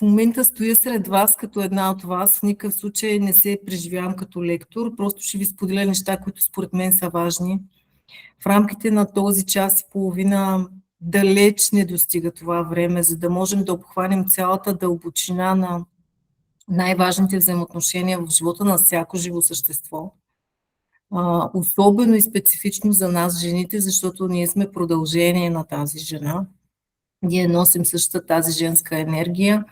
В момента стоя сред вас като една от вас. В никакъв случай не се преживявам като лектор. Просто ще ви споделя неща, които според мен са важни. В рамките на този час и половина далеч не достига това време, за да можем да обхванем цялата дълбочина на най-важните взаимоотношения в живота на всяко живо същество. Особено и специфично за нас, жените, защото ние сме продължение на тази жена. Ние носим същата тази женска енергия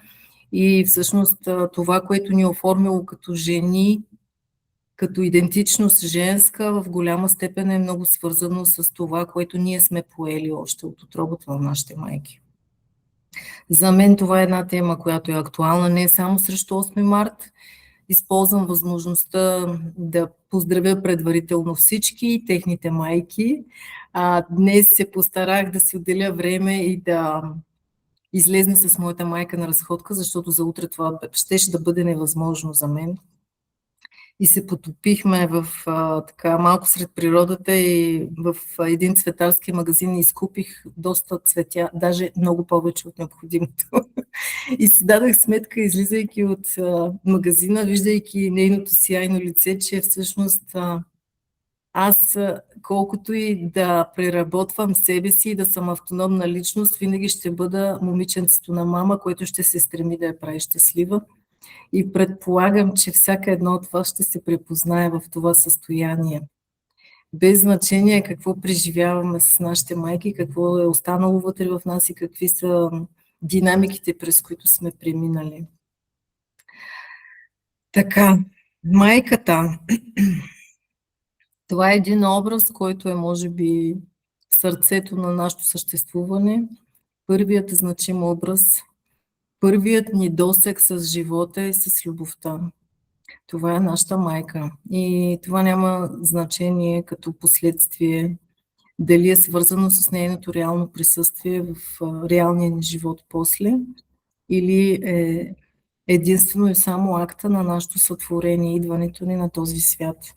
и всъщност това, което ни е оформило като жени, като идентичност женска, в голяма степен е много свързано с това, което ние сме поели още от утробата на нашите майки. За мен това е една тема, която е актуална не само срещу 8 март. Използвам възможността да поздравя предварително всички и техните майки. Днес се постарах да си отделя време и да излезна с моята майка на разходка, защото за утре това щеше да бъде невъзможно за мен. И се потопихме в така малко сред природата и в един цветарски магазин и изкупих доста цветя, даже много повече от необходимото. И си дадах сметка, излизайки от магазина, виждайки нейното сияйно лице, че всъщност аз, колкото и да преработвам себе си и да съм автономна личност, винаги ще бъда момиченцето на мама, което ще се стреми да я прави щастлива. И предполагам, че всяка едно от вас ще се препознае в това състояние. Без значение какво преживяваме с нашите майки, какво е останало вътре в нас и какви са динамиките, през които сме преминали. Така, майката. Това е един образ, който е, може би, сърцето на нашето съществуване. Първият значим образ, първият ни досег с живота и с любовта. Това е нашата майка. И това няма значение като последствие дали е свързано с нейното реално присъствие в реалния ни живот после, или е единствено и само акта на нашето сътворение, идването ни на този свят.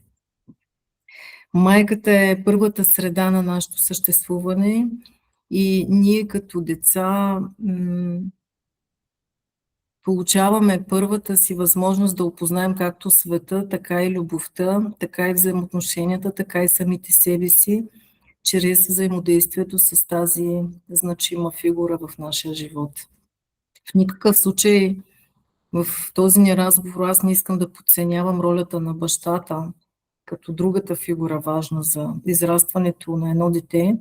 Майката е първата среда на нашето съществуване и ние като деца получаваме първата си възможност да опознаем както света, така и любовта, така и взаимоотношенията, така и самите себе си, чрез взаимодействието с тази значима фигура в нашия живот. В никакъв случай в този ни разговор аз не искам да подценявам ролята на бащата като другата фигура важна за израстването на едно дете.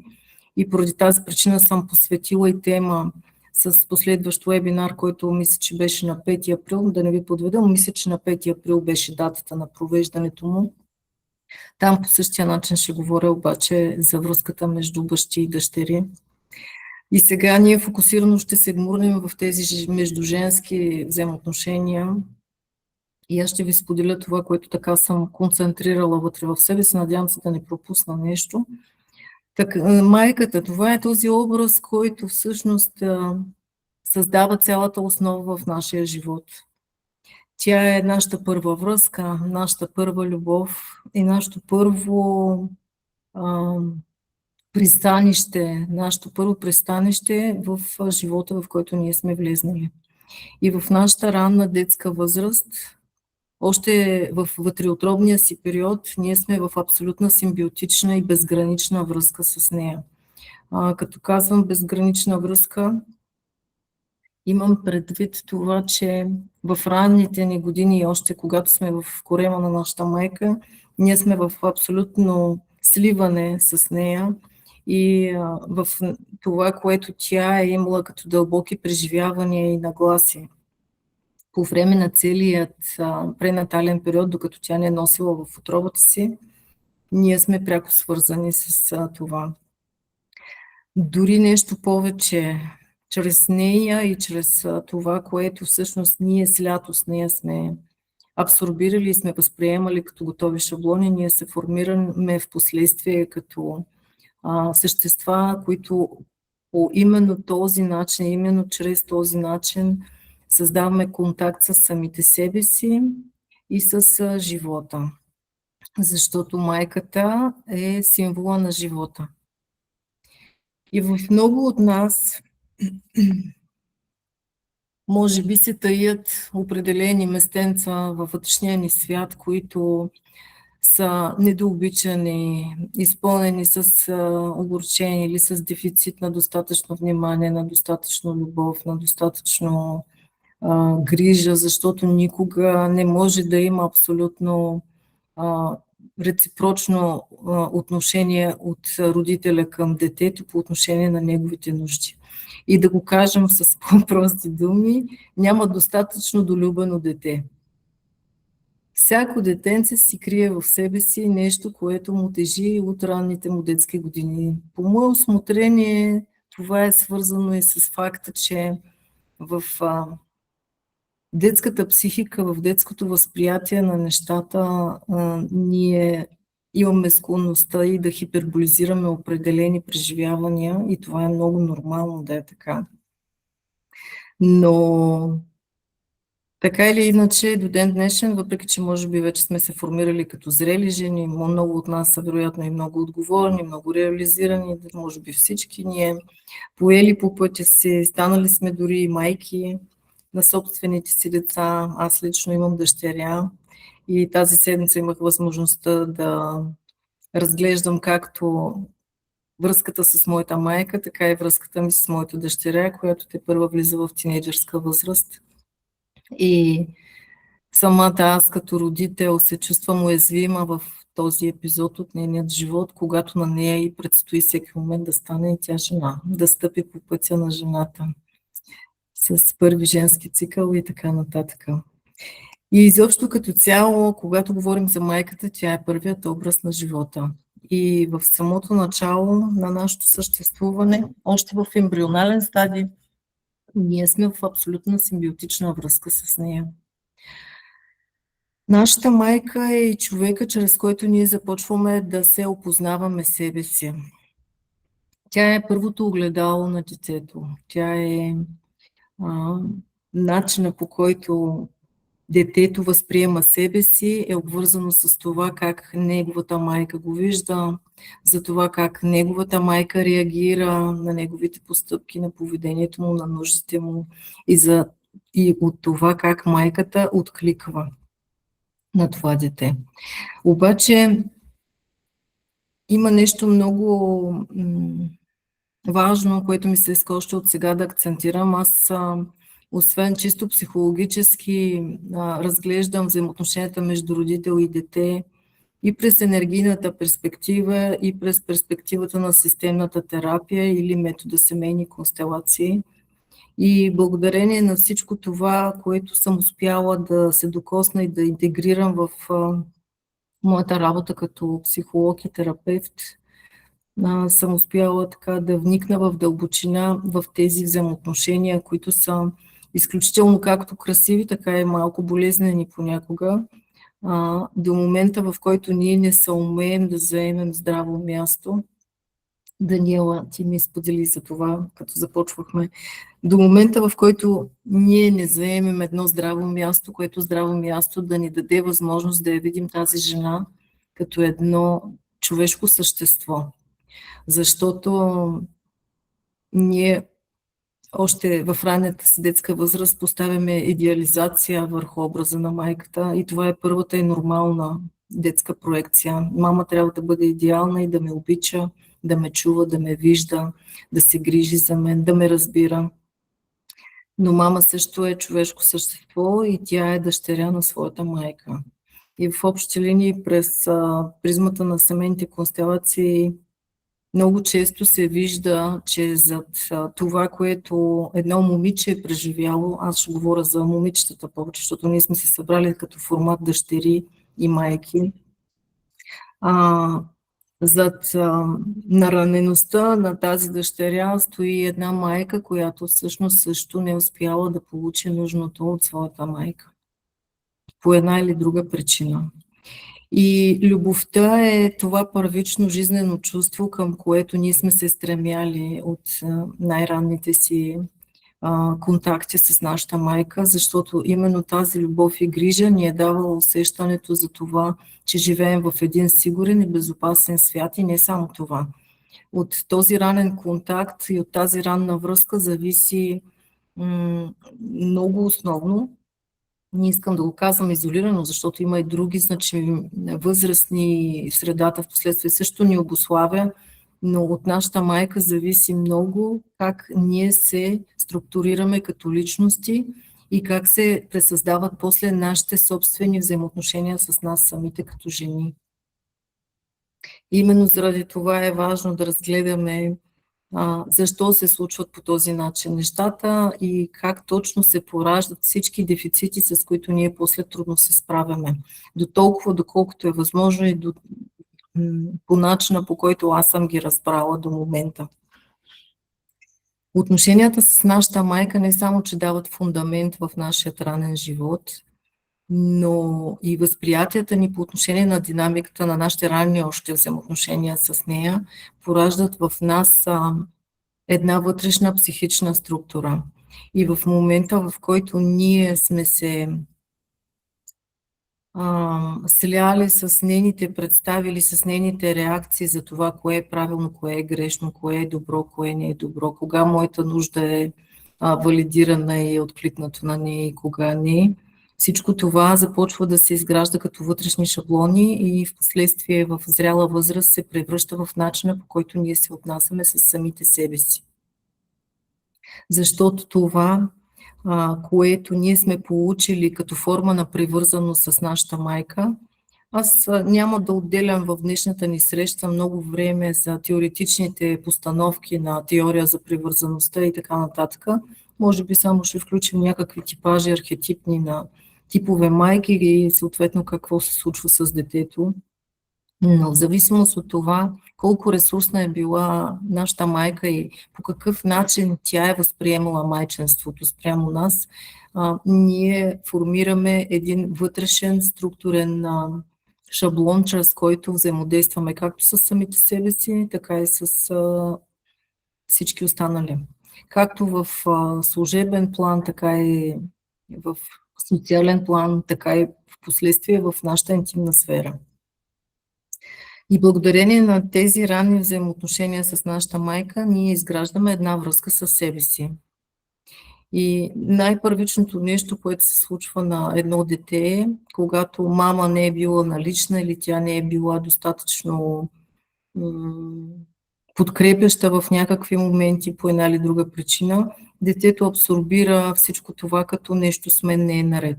И поради тази причина съм посветила и тема с последващ вебинар, който мисля, че беше на 5 април, да не ви подведа, но мисля, че на 5 април беше датата на провеждането му. Там по същия начин ще говоря обаче за връзката между бащи и дъщери. И сега ние фокусирано ще се гмурнем в тези междуженски взаимоотношения. И аз ще ви споделя това, което така съм концентрирала вътре в себе си. Надявам се да не пропусна нещо. Майката, това е този образ, който всъщност създава цялата основа в нашия живот. Тя е нашата първа връзка, нашата първа любов и нашето първо пристанище, нашето първо пристанище в живота, в който ние сме влезнали. И в нашата ранна детска възраст, още в вътреутробния си период, ние сме в абсолютна симбиотична и безгранична връзка с нея. Като казвам безгранична връзка, имам предвид това, че в ранните ни години, още когато сме в корема на нашата майка, ние сме в абсолютно сливане с нея и в това, което тя е имала като дълбоки преживявания и нагласи. По време на целият пренатален период, докато тя не е носила в утробата си, ние сме пряко свързани с това. Дори нещо повече, чрез нея и чрез това, което всъщност ние слято с нея сме абсорбирали и сме възприемали като готови шаблони, ние се формираме в последствие като същества, които по именно този начин, именно чрез този начин създаваме контакт с самите себе си и с живота. Защото майката е символа на живота. И в много от нас може би се таят определени местенца във вътрешния ни свят, които са недообичани, изпълнени с огорчение или с дефицит на достатъчно внимание, на достатъчно любов, на достатъчно грижа, защото никога не може да има абсолютно реципрочно отношение от родителя към детето по отношение на неговите нужди. И да го кажем с по-прости думи, няма достатъчно долюбено дете. Всяко детенце си крие в себе си нещо, което му тежи от ранните му детски години. По мое усмотрение, това е свързано и с факта, че в детската психика, в детското възприятие на нещата, ние имаме склонността и да хиперболизираме определени преживявания и това е много нормално да е така. Но така или иначе, до ден днешен, въпреки че може би вече сме се формирали като зрели жени, много от нас са вероятно и много отговорни, много реализирани, може би всички ние поели по пътя си, станали сме дори и майки на собствените си деца. Аз лично имам дъщеря и тази седмица имах възможността да разглеждам както връзката с моята майка, така и връзката ми с моята дъщеря, която тепърва влиза в тинейджърска възраст. И самата аз като родител се чувствам уязвима в този епизод от нейният живот, когато на нея и предстои всеки момент да стане и тя жена, да стъпи по пътя на жената с първи женски цикъл и така нататък. И изобщо като цяло, когато говорим за майката, тя е първият образ на живота. И в самото начало на нашето съществуване, още в ембрионален стадий, ние сме в абсолютна симбиотична връзка с нея. Нашата майка е и човека, чрез който ние започваме да се опознаваме себе си. Тя е първото огледало на детето. Тя е начина, по който детето възприема себе си, е обвързано с това как неговата майка го вижда, за това как неговата майка реагира на неговите постъпки, на поведението му, на нуждите му и от това как майката откликва на това дете. Обаче има нещо много важно, което ми се иска още от сега да акцентирам. Аз освен чисто психологически разглеждам взаимоотношенията между родител и дете и през енергийната перспектива, и през перспективата на системната терапия или метода семейни констелации. И благодарение на всичко това, което съм успяла да се докосна и да интегрирам в моята работа като психолог и терапевт, съм успяла така да вникна в дълбочина в тези взаимоотношения, които са изключително както красиви, така и малко болезнени понякога, до момента, в който ние не съумеем да заемем здраво място. Даниела, ти ми сподели за това, като започвахме. До момента, в който ние не заемем едно здраво място, което здраво място да ни даде възможност да я видим тази жена като едно човешко същество. Защото ние още в ранната си детска възраст поставяме идеализация върху образа на майката и това е първата и нормална детска проекция. Мама трябва да бъде идеална и да ме обича, да ме чува, да ме вижда, да се грижи за мен, да ме разбира. Но мама също е човешко същество и тя е дъщеря на своята майка. И в общи линии през призмата на семейните констелации много често се вижда, че зад това, което едно момиче е преживяло, аз ще говоря за момичетата повече, защото ние сме се събрали като формат дъщери и майки, зад наранеността на тази дъщеря стои една майка, която всъщност също не успяла да получи нужното от своята майка. По една или друга причина. И любовта е това първично жизнено чувство, към което ние сме се стремяли от най-ранните си контакти с нашата майка, защото именно тази любов и грижа ни е давала усещането за това, че живеем в един сигурен и безопасен свят и не само това. От този ранен контакт и от тази ранна връзка зависи много основно. Не искам да го казвам изолирано, защото има и други значими възрастни, средата в последствие също ни обуславя, но от нашата майка зависи много как ние се структурираме като личности и как се пресъздават после нашите собствени взаимоотношения с нас самите като жени. Именно заради това е важно да разгледаме защо се случват по този начин нещата и как точно се пораждат всички дефицити, с които ние после трудно се справяме. До толкова, доколкото е възможно и по начина, по който аз съм ги разбрала до момента. Отношенията с нашата майка не само, че дават фундамент в нашия ранен живот, но и възприятията ни по отношение на динамиката на нашите ранни още взаимоотношения с нея пораждат в нас една вътрешна психична структура. И в момента, в който ние сме се сляли с нейните представи или с нейните реакции за това, кое е правилно, кое е грешно, кое е добро, кое не е добро, кога моята нужда е валидирана и е откликнато на нея и кога не. Всичко това започва да се изгражда като вътрешни шаблони и в последствие в зряла възраст се превръща в начина, по който ние се отнасяме с самите себе си. Защото това, което ние сме получили като форма на привързаност с нашата майка, аз няма да отделям в днешната ни среща много време за теоретичните постановки на теория за привързаността и така нататък. Може би само ще включим някакви типажи архетипни на типове майки и съответно какво се случва с детето. Но в зависимост от това колко ресурсна е била нашата майка и по какъв начин тя е възприемала майчинството спрямо нас, ние формираме един вътрешен структурен шаблон, чрез който взаимодействаме както с самите себе си, така и с всички останали. Както в служебен план, така и в социален план, така и в последствие в нашата интимна сфера. И благодарение на тези ранни взаимоотношения с нашата майка, ние изграждаме една връзка с себе си. И най-първичното нещо, което се случва на едно дете, когато мама не е била налична или тя не е била достатъчно подкрепяща в някакви моменти по една или друга причина, детето абсорбира всичко това като нещо с мен не е наред.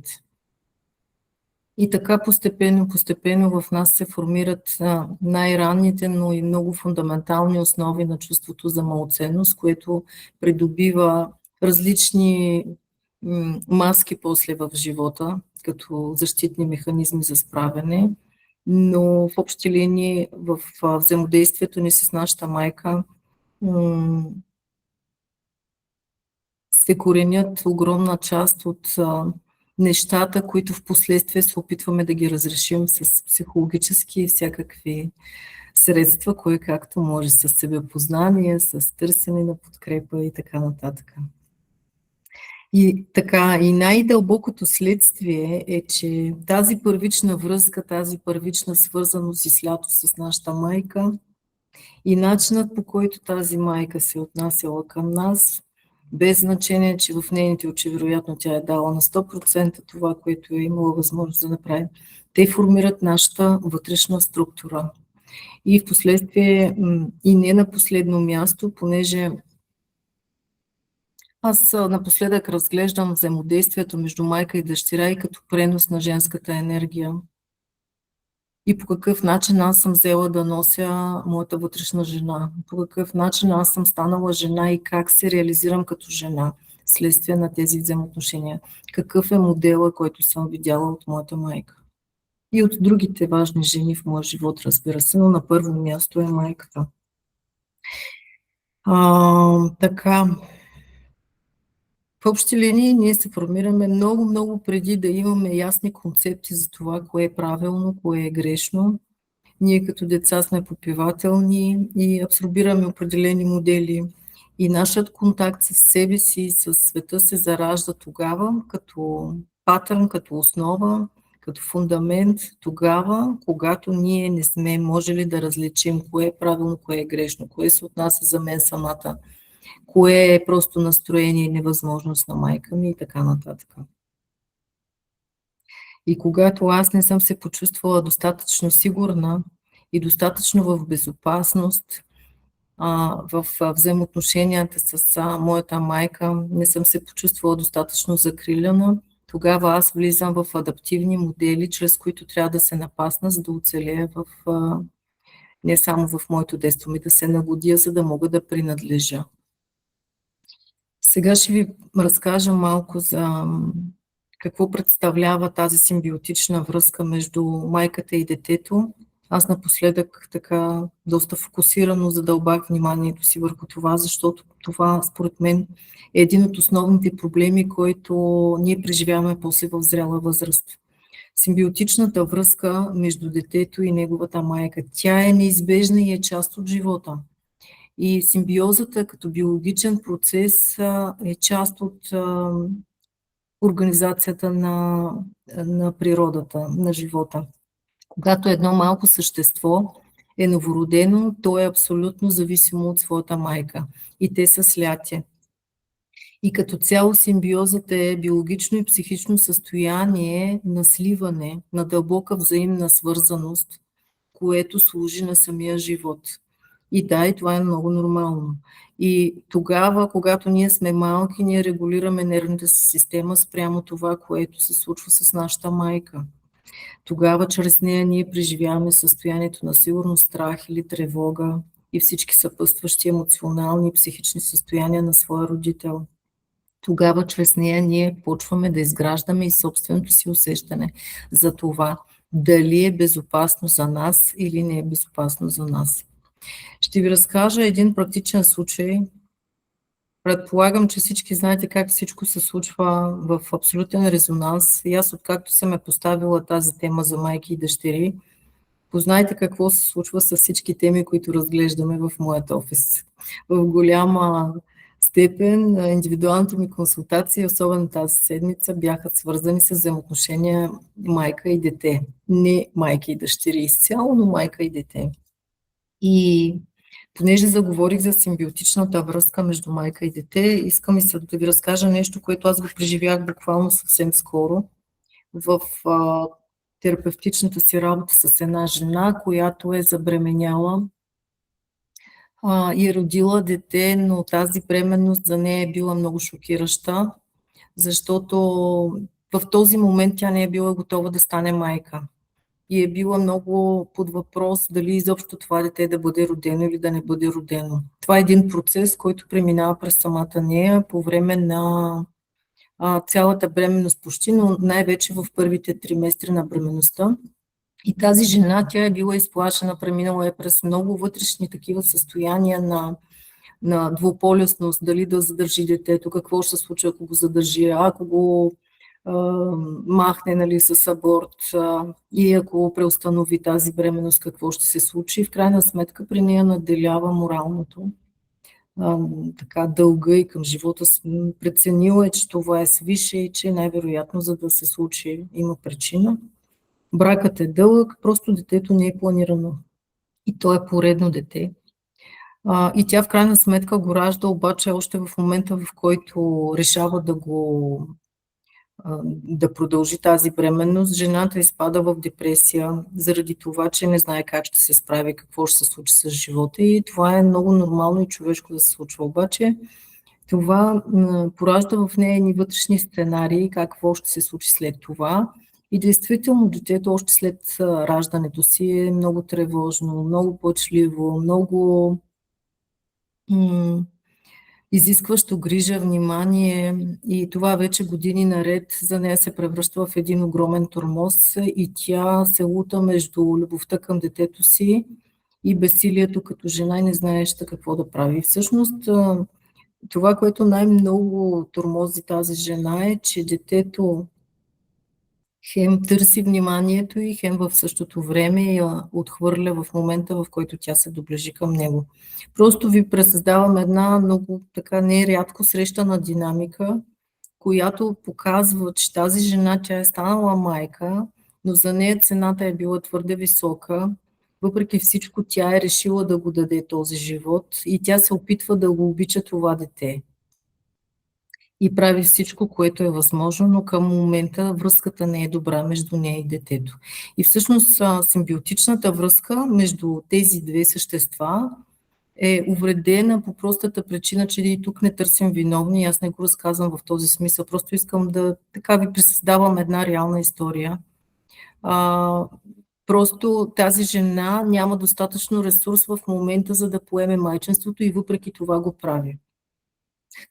И така постепенно в нас се формират най-ранните, но и много фундаментални основи на чувството за малоценност, което придобива различни маски после в живота, като защитни механизми за справяне. Но в общи линии в взаимодействието ни с нашата майка се коренят огромна част от нещата, които в последствие се опитваме да ги разрешим с психологически и всякакви средства, кое както може, с себепознание, с търсене на подкрепа и така нататък. И така, и най-дълбокото следствие е, че тази първична връзка, тази първична свързаност и слятост с нашата майка и начинът, по който тази майка се отнасяла към нас, без значение, че в нейните очи вероятно тя е дала на 100% това, което е имала възможност да направи, те формират нашата вътрешна структура. И в последствие, и не на последно място, понеже аз напоследък разглеждам взаимодействието между майка и дъщеря и като пренос на женската енергия. И по какъв начин аз съм взела да нося моята вътрешна жена. По какъв начин аз съм станала жена и как се реализирам като жена вследствие на тези взаимоотношения. Какъв е модела, който съм видяла от моята майка. И от другите важни жени в моя живот, разбира се, но на първо място е майката. Така. В общи линии ние се формираме много преди да имаме ясни концепти за това, кое е правилно, кое е грешно. Ние като деца сме попивателни и абсорбираме определени модели. И нашият контакт с себе си и с света се заражда тогава, като патърн, като основа, като фундамент, тогава, когато ние не сме можели да различим кое е правилно, кое е грешно, кое се отнася за мен самата, кое е просто настроение и невъзможност на майка ми и така нататък. И когато аз не съм се почувствала достатъчно сигурна и достатъчно в безопасност, в взаимоотношенията с моята майка, не съм се почувствала достатъчно закрилена, тогава аз влизам в адаптивни модели, чрез които трябва да се напасна, за да оцелея не само в моето детство, ми да се нагодя, за да мога да принадлежа. Сега ще ви разкажа малко за какво представлява тази симбиотична връзка между майката и детето. Аз напоследък така доста фокусирано задълбах вниманието си върху това, защото това според мен е един от основните проблеми, който ние преживяваме после в зряла възраст. Симбиотичната връзка между детето и неговата майка, тя е неизбежна и е част от живота. И симбиозата като биологичен процес е част от организацията на природата, на живота. Когато едно малко същество е новородено, то е абсолютно зависимо от своята майка. И те са сляти. И като цяло симбиозата е биологично и психично състояние на сливане, на дълбока взаимна свързаност, което служи на самия живот. И да, и това е много нормално. И тогава, когато ние сме малки, ние регулираме нервната си система спрямо това, което се случва с нашата майка. Тогава чрез нея ние преживяваме състоянието на сигурност, страх или тревога и всички съпътстващи емоционални и психични състояния на своя родител. Тогава чрез нея ние почваме да изграждаме и собственото си усещане за това дали е безопасно за нас или не е безопасно за нас. Ще ви разкажа един практичен случай. Предполагам, че всички знаете как всичко се случва в абсолютен резонанс. И аз, откакто съм поставила тази тема за майки и дъщери, познайте какво се случва с всички теми, които разглеждаме в моят офис. В голяма степен индивидуалните ми консултации, особено тази седмица, бяха свързани с взаимоотношения майка и дете. Не майки и дъщери изцяло, но майка и дете. И понеже заговорих за симбиотичната връзка между майка и дете, искам и да ви разкажа нещо, което аз го преживях буквално съвсем скоро в терапевтичната си работа с една жена, която е забременяла и е родила дете, но тази бременност за нея е била много шокираща, защото в този момент тя не е била готова да стане майка. И е била много под въпрос дали изобщо това дете да бъде родено или да не бъде родено. Това е един процес, който преминава през самата нея по време на цялата бременност почти, но най-вече в първите триместри на бременността. И тази жена, тя е била изплашена, преминала е през много вътрешни такива състояния на двуполюсност, дали да задържи детето, какво ще се случи, ако го задържи, ако го махне, нали, с аборт и ако преустанови тази бременност, какво ще се случи. В крайна сметка при нея наделява моралното така дълга и към живота си. Преценила е, че това е свише и че най-вероятно за да се случи има причина. Бракът е дълъг, просто детето не е планирано. И то е поредно дете. И тя в крайна сметка го ражда, обаче още в момента, в който решава да продължи тази бременност, жената изпада в депресия заради това, че не знае как ще се справи, какво ще се случи с живота, и това е много нормално и човешко да се случва. Обаче това поражда в нея едни вътрешни сценарии, какво ще се случи след това. И действително детето още след раждането си е много тревожно, много плачливо, много изискващо грижа, внимание, и това вече години наред за нея се превръща в един огромен тормоз и тя се лута между любовта към детето си и безсилието като жена и не знаеща какво да прави. Всъщност това, което най-много тормози тази жена, е, че детето хем търси вниманието и хем в същото време я отхвърля в момента, в който тя се доближи към него. Просто ви пресъздавам една много така нерядко срещана динамика, която показва, че тази жена, тя е станала майка, но за нея цената е била твърде висока въпреки всичко тя е решила да го даде този живот и тя се опитва да го обича това дете. И прави всичко, което е възможно, но към момента връзката не е добра между нея и детето. И всъщност симбиотичната връзка между тези две същества е увредена по простата причина, че и тук не търсим виновни. Аз не го разказвам в този смисъл. Просто искам да така ви пресъздавам една реална история. Просто тази жена няма достатъчно ресурс в момента, за да поеме майчинството и въпреки това го прави.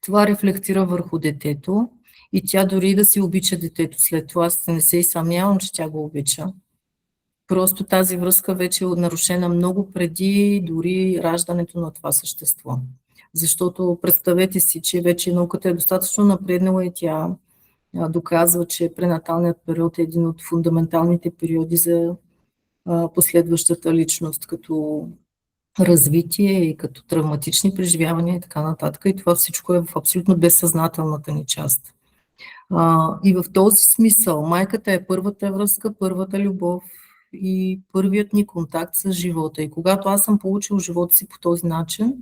Това рефлектира върху детето и тя дори да си обича детето след това, аз не се и съмнявам, че тя го обича. Просто тази връзка вече е нарушена много преди дори раждането на това същество. Защото представете си, че вече науката е достатъчно напреднала и тя доказва, че пренаталният период е един от фундаменталните периоди за последващата личност, като развитие и като травматични преживявания и така нататък. И това всичко е в абсолютно безсъзнателната ни част. И в този смисъл майката е първата връзка, първата любов и първият ни контакт с живота. И когато аз съм получил живота си по този начин,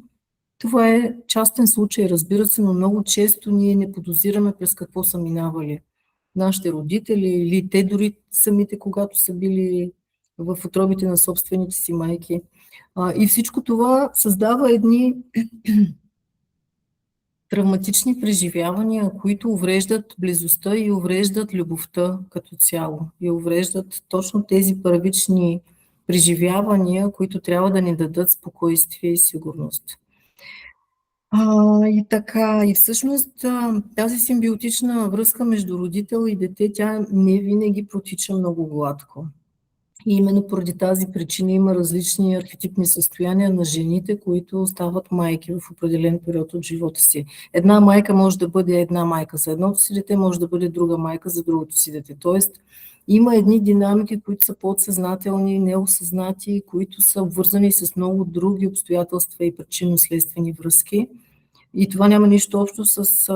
това е частен случай, разбира се, но много често ние не подозираме през какво са минавали нашите родители или те дори самите, когато са били в утробите на собствените си майки. И всичко това създава едни травматични преживявания, които увреждат близостта и увреждат любовта като цяло. И увреждат точно тези първични преживявания, които трябва да ни дадат спокойствие и сигурност. И така, и всъщност тази симбиотична връзка между родител и дете, тя не винаги протича много гладко. И именно поради тази причина има различни архетипни състояния на жените, които стават майки в определен период от живота си. Една майка може да бъде една майка за едното си дете, може да бъде друга майка за другото си дете. Тоест, има едни динамики, които са подсъзнателни, неосъзнати, които са обвързани с много други обстоятелства и причинно-следствени връзки. И това няма нищо общо с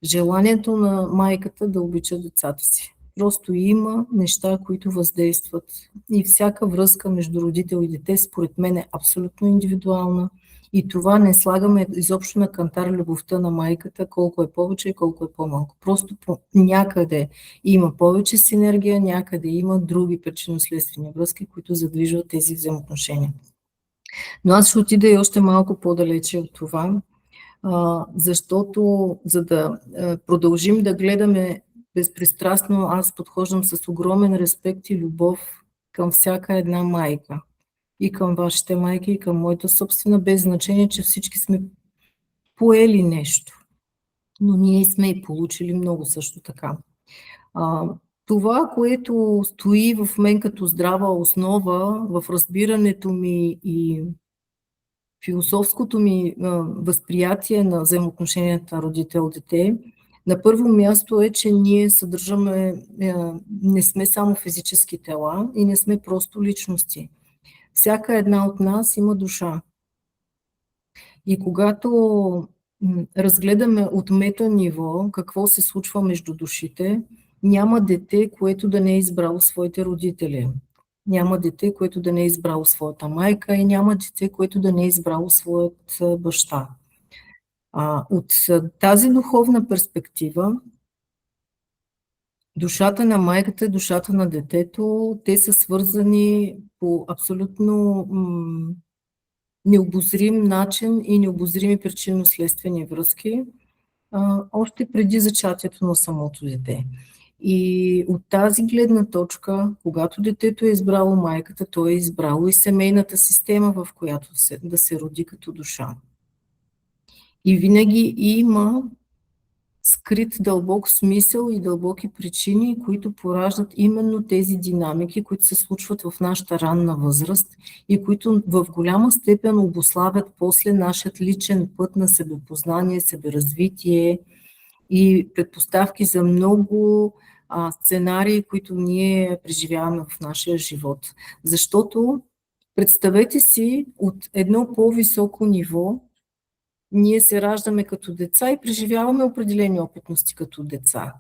желанието на майката да обича децата си. Просто има неща, които въздействат. И всяка връзка между родител и дете, според мен, е абсолютно индивидуална. И това не слагаме изобщо на кантар любовта на майката, колко е повече и колко е по-малко. Просто някъде има повече синергия, някъде има други причинно-следствени връзки, които задвижват тези взаимоотношения. Но аз ще отида и още малко по-далече от това, защото за да продължим да гледаме безпристрастно, аз подхождам с огромен респект и любов към всяка една майка. И към вашите майки, и към моята собствена, без значение, че всички сме поели нещо. Но ние сме и получили много също така. Това, което стои в мен като здрава основа в разбирането ми и философското ми възприятие на взаимоотношенията родител-дете, на първо място е, че ние съдържаме, не сме само физически тела и не сме просто личности. Всяка една от нас има душа. И когато разгледаме от мета ниво какво се случва между душите, няма дете, което да не е избрало своите родители. Няма дете, което да не е избрало своята майка и няма дете, което да не е избрало своят баща. От тази духовна перспектива, душата на майката и душата на детето, те са свързани по абсолютно необозрим начин и необозрими причинно-следствени връзки, още преди зачатието на самото дете. И от тази гледна точка, когато детето е избрало майката, то е избрало и семейната система, в която да се роди като душа. И винаги има скрит дълбок смисъл и дълбоки причини, които пораждат именно тези динамики, които се случват в нашата ранна възраст и които в голяма степен обуславят после нашият личен път на себепознание, себеразвитие и предпоставки за много сценарии, които ние преживяваме в нашия живот. Защото представете си от едно по-високо ниво, ние се раждаме като деца и преживяваме определени опитности като деца.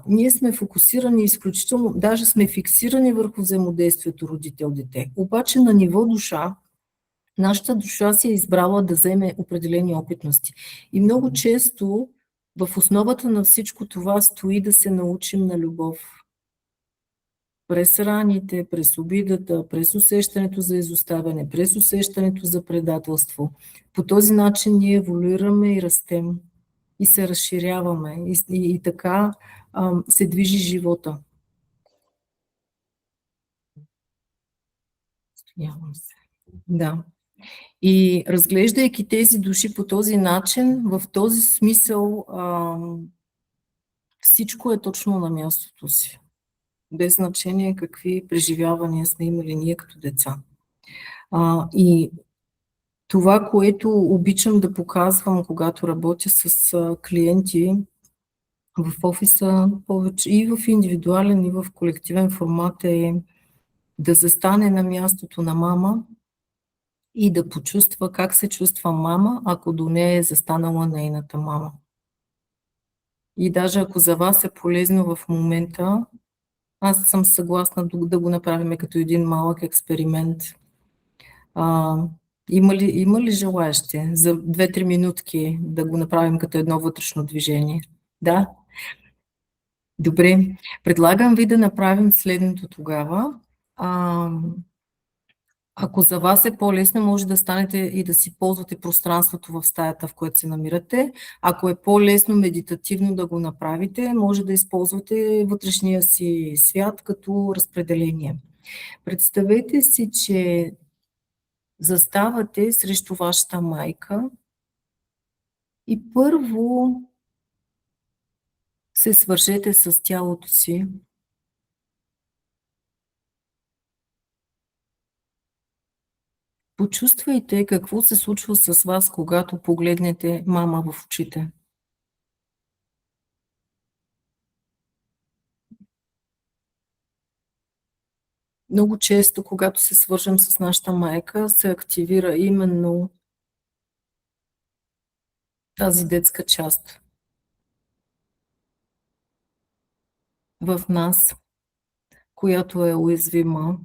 Ние сме фокусирани изключително, даже сме фиксирани върху взаимодействието родител-дете. Обаче на ниво душа, нашата душа си е избрала да вземе определени опитности. И много често в основата на всичко това стои да се научим на любов. През раните, през обидата, през усещането за изоставяне, през усещането за предателство. По този начин ние еволюираме и растем и се разширяваме и така се движи живота. Стоявам се. Да. И разглеждайки тези души по този начин, в този смисъл всичко е точно на мястото си. Без значение какви преживявания сме имали ние като деца. И това, което обичам да показвам, когато работя с клиенти в офиса, повече и в индивидуален, и в колективен формат, е да застане на мястото на мама и да почувства как се чувства мама, ако до нея е застанала нейната мама. И даже ако за вас е полезно в момента, аз съм съгласна да го направим като един малък експеримент. Има ли желаящи за 2-3 минутки да го направим като едно вътрешно движение? Да? Добре. Предлагам ви да направим следното тогава. Ако за вас е по-лесно, може да станете и да си ползвате пространството в стаята, в което се намирате. Ако е по-лесно медитативно да го направите, може да използвате вътрешния си свят като разпределение. Представете си, че заставате срещу вашата майка и първо се свържете с тялото си. Почувствайте какво се случва с вас, когато погледнете мама в очите. Много често, когато се свържем с нашата майка, се активира именно тази детска част в нас, която е уязвима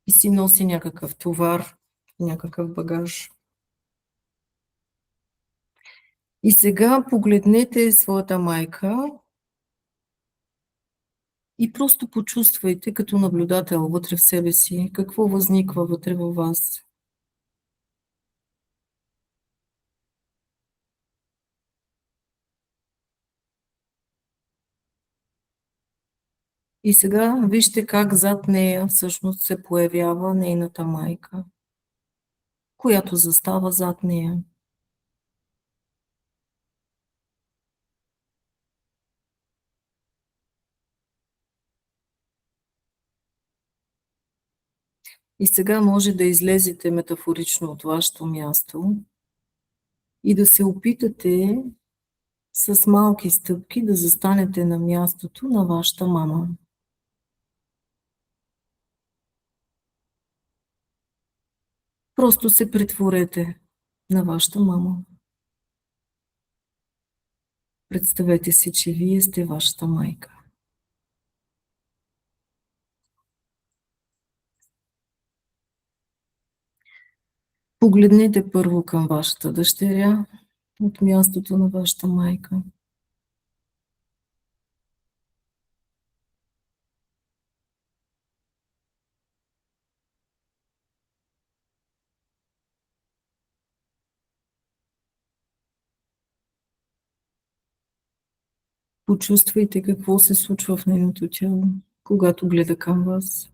и си носи някакъв товар, някакъв багаж. И сега погледнете своята майка и просто почувствайте като наблюдател вътре в себе си, какво възниква вътре във вас. И сега вижте как зад нея всъщност се появява нейната майка, която застава зад нея. И сега може да излезете метафорично от вашето място и да се опитате с малки стъпки да застанете на мястото на вашата мама. Просто се претворете на вашата мама. Представете си, че вие сте вашата майка. Погледнете първо към вашата дъщеря от мястото на вашата майка. Почувствайте какво се случва в нейното тяло, когато гледа към вас.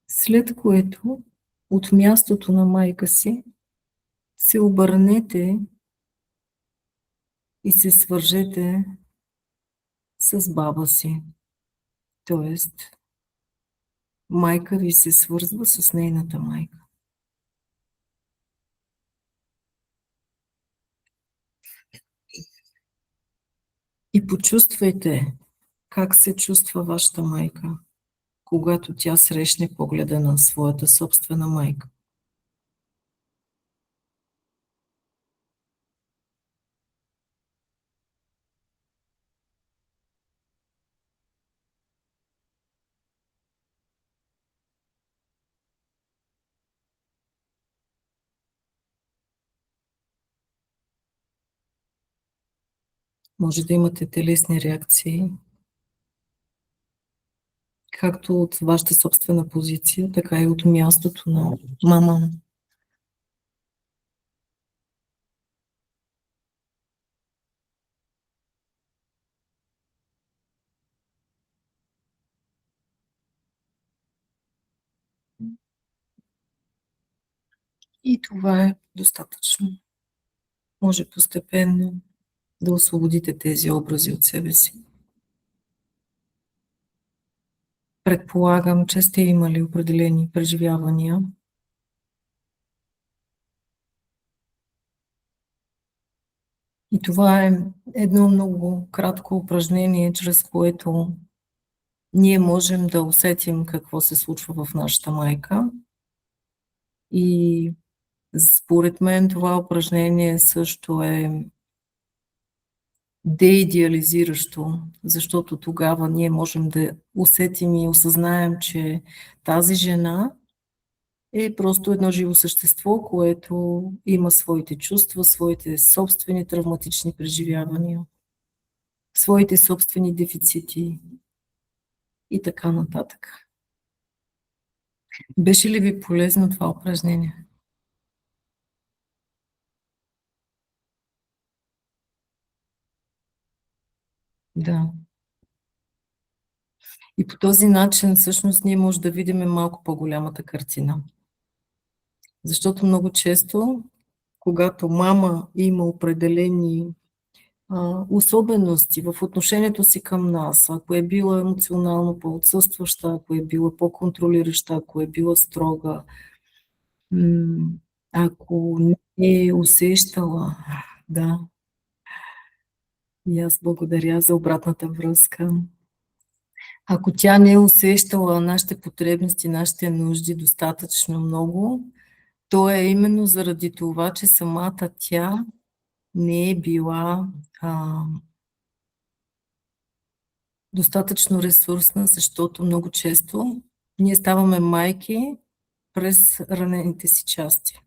След което от мястото на майка си се обърнете и се свържете с баба си. Тоест, майка ви се свързва с нейната майка. И почувствайте как се чувства вашата майка, когато тя срещне погледа на своята собствена майка. Може да имате телесни реакции, както от вашата собствена позиция, така и от мястото на мама. И това е достатъчно. Може постепенно да освободите тези образи от себе си. Предполагам, че сте имали определени преживявания. И това е едно много кратко упражнение, чрез което ние можем да усетим какво се случва в нашата майка. И според мен това упражнение също е деидеализиращо, защото тогава ние можем да усетим и осъзнаем, че тази жена е просто едно живо същество, което има своите чувства, своите собствени травматични преживявания, своите собствени дефицити и така нататък. Беше ли ви полезно това упражнение? Да. И по този начин всъщност ние може да видим малко по-голямата картина. Защото много често, когато мама има определени особености в отношението си към нас, ако е била емоционално по-отсъстваща, ако е била по-контролираща, ако е била строга, ако не е усещала, да. И аз благодаря за обратната връзка. Ако тя не е усещала нашите потребности, нашите нужди достатъчно много, то е именно заради това, че самата тя не е била достатъчно ресурсна, защото много често ние ставаме майки през ранените си части.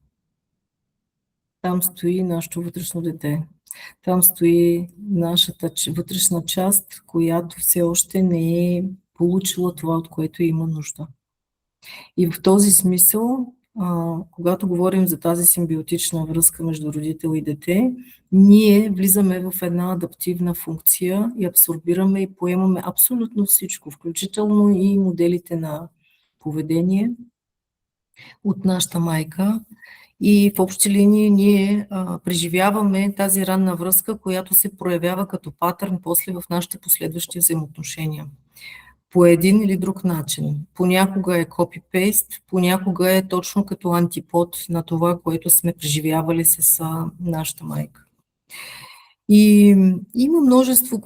Там стои нашето вътрешно дете. Там стои нашата вътрешна част, която все още не е получила това, от което има нужда. И в този смисъл, когато говорим за тази симбиотична връзка между родител и дете, ние влизаме в една адаптивна функция и абсорбираме и поемаме абсолютно всичко, включително и моделите на поведение от нашата майка. И в общи линии ние преживяваме тази ранна връзка, която се проявява като патърн после в нашите последващи взаимоотношения. По един или друг начин. Понякога е копи-пейст, понякога е точно като антипод на това, което сме преживявали с нашата майка. И има множество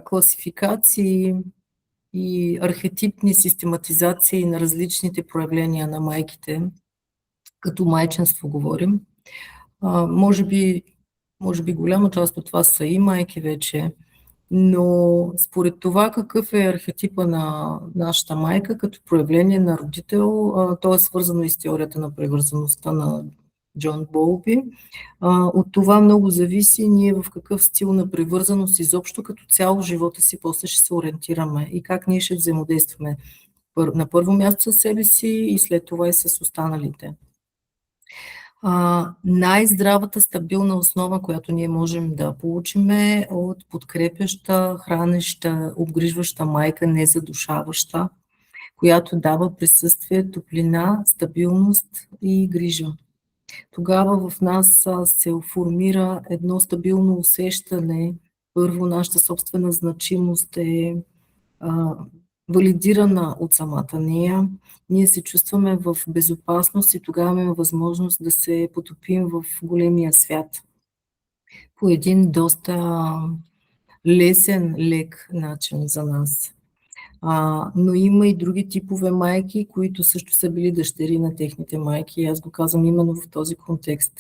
класификации и архетипни систематизации на различните проявления на майките, като майчинство говорим. Може би голяма част от това са и майки вече, но според това какъв е архетипа на нашата майка като проявление на родител, то е свързано и с теорията на привързаността на Джон Болби. От това много зависи ние в какъв стил на привързаност изобщо като цяло живота си после ще се ориентираме и как ние ще взаимодействаме на първо място със себе си и след това и с останалите. Най-здравата стабилна основа, която ние можем да получим е от подкрепяща, хранеща, обгрижваща майка, незадушаваща, която дава присъствие, топлина, стабилност и грижа. Тогава в нас се формира едно стабилно усещане. Първо, нашата собствена значимост е валидирана от самата нея. Ние се чувстваме в безопасност и тогава имаме възможност да се потопим в големия свят. По един доста лесен, лек начин за нас. Но има и други типове майки, които също са били дъщери на техните майки. Аз го казвам именно в този контекст.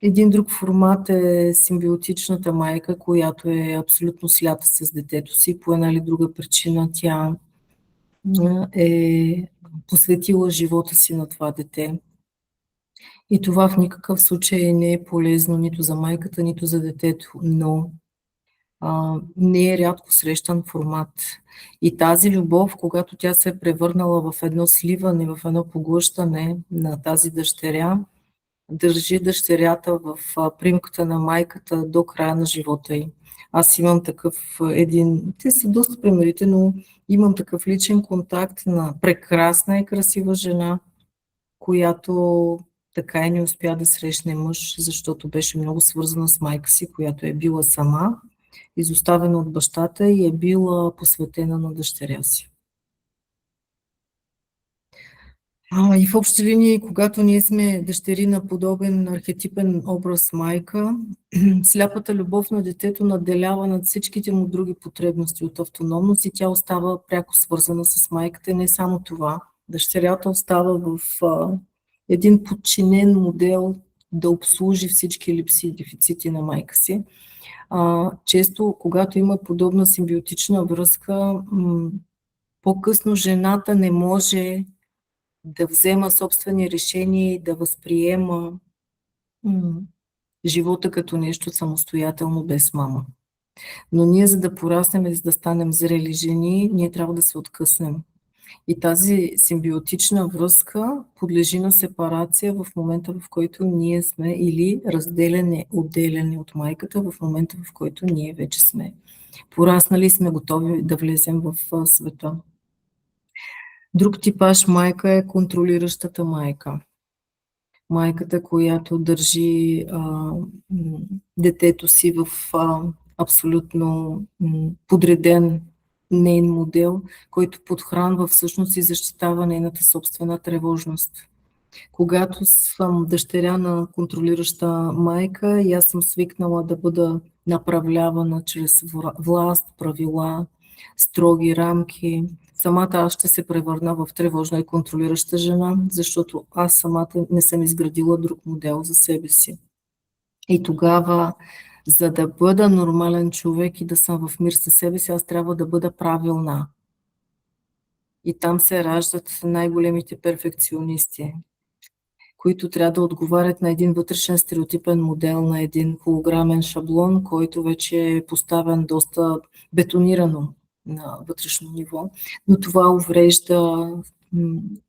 Един друг формат е симбиотичната майка, която е абсолютно слята с детето си. По една или друга причина тя е посветила живота си на това дете. И това в никакъв случай не е полезно нито за майката, нито за детето, но не е рядко срещан формат. И тази любов, когато тя се е превърнала в едно сливане, в едно поглъщане на тази дъщеря, държи дъщерята в примката на майката до края на живота й. Аз имам такъв един, те са доста примерите, но имам такъв личен контакт на прекрасна и красива жена, която така и не успя да срещне мъж, защото беше много свързана с майка си, която е била сама, изоставена от бащата и е била посветена на дъщеря си. И в общи линии, когато ние сме дъщери на подобен архетипен образ майка, сляпата любов на детето наделява над всичките му други потребности от автономност и тя остава пряко свързана с майката. И не само това. Дъщерята остава в един подчинен модел да обслужи всички липси и дефицити на майка си. Често, когато има подобна симбиотична връзка, по-късно жената не може да взема собствени решения и да възприема живота като нещо самостоятелно без мама. Но ние, за да пораснем и за да станем зрели жени, ние трябва да се откъснем. И тази симбиотична връзка подлежи на сепарация в момента, в който ние сме или разделяне, отделяне от майката, в момента, в който ние вече сме пораснали и сме готови да влезем в света. Друг типаж майка е контролиращата майка. Майката, която държи детето си в абсолютно подреден нейн модел, който подхранва всъщност и защитава нейната собствена тревожност. Когато съм дъщеря на контролираща майка и аз съм свикнала да бъда направлявана чрез власт, правила, строги рамки, самата аз ще се превърна в тревожна и контролираща жена, защото аз самата не съм изградила друг модел за себе си. И тогава, за да бъда нормален човек и да съм в мир със себе си, аз трябва да бъда правилна. И там се раждат най-големите перфекционисти, които трябва да отговарят на един вътрешен стереотипен модел, на един холограмен шаблон, който вече е поставен доста бетонирано на вътрешно ниво. Но това уврежда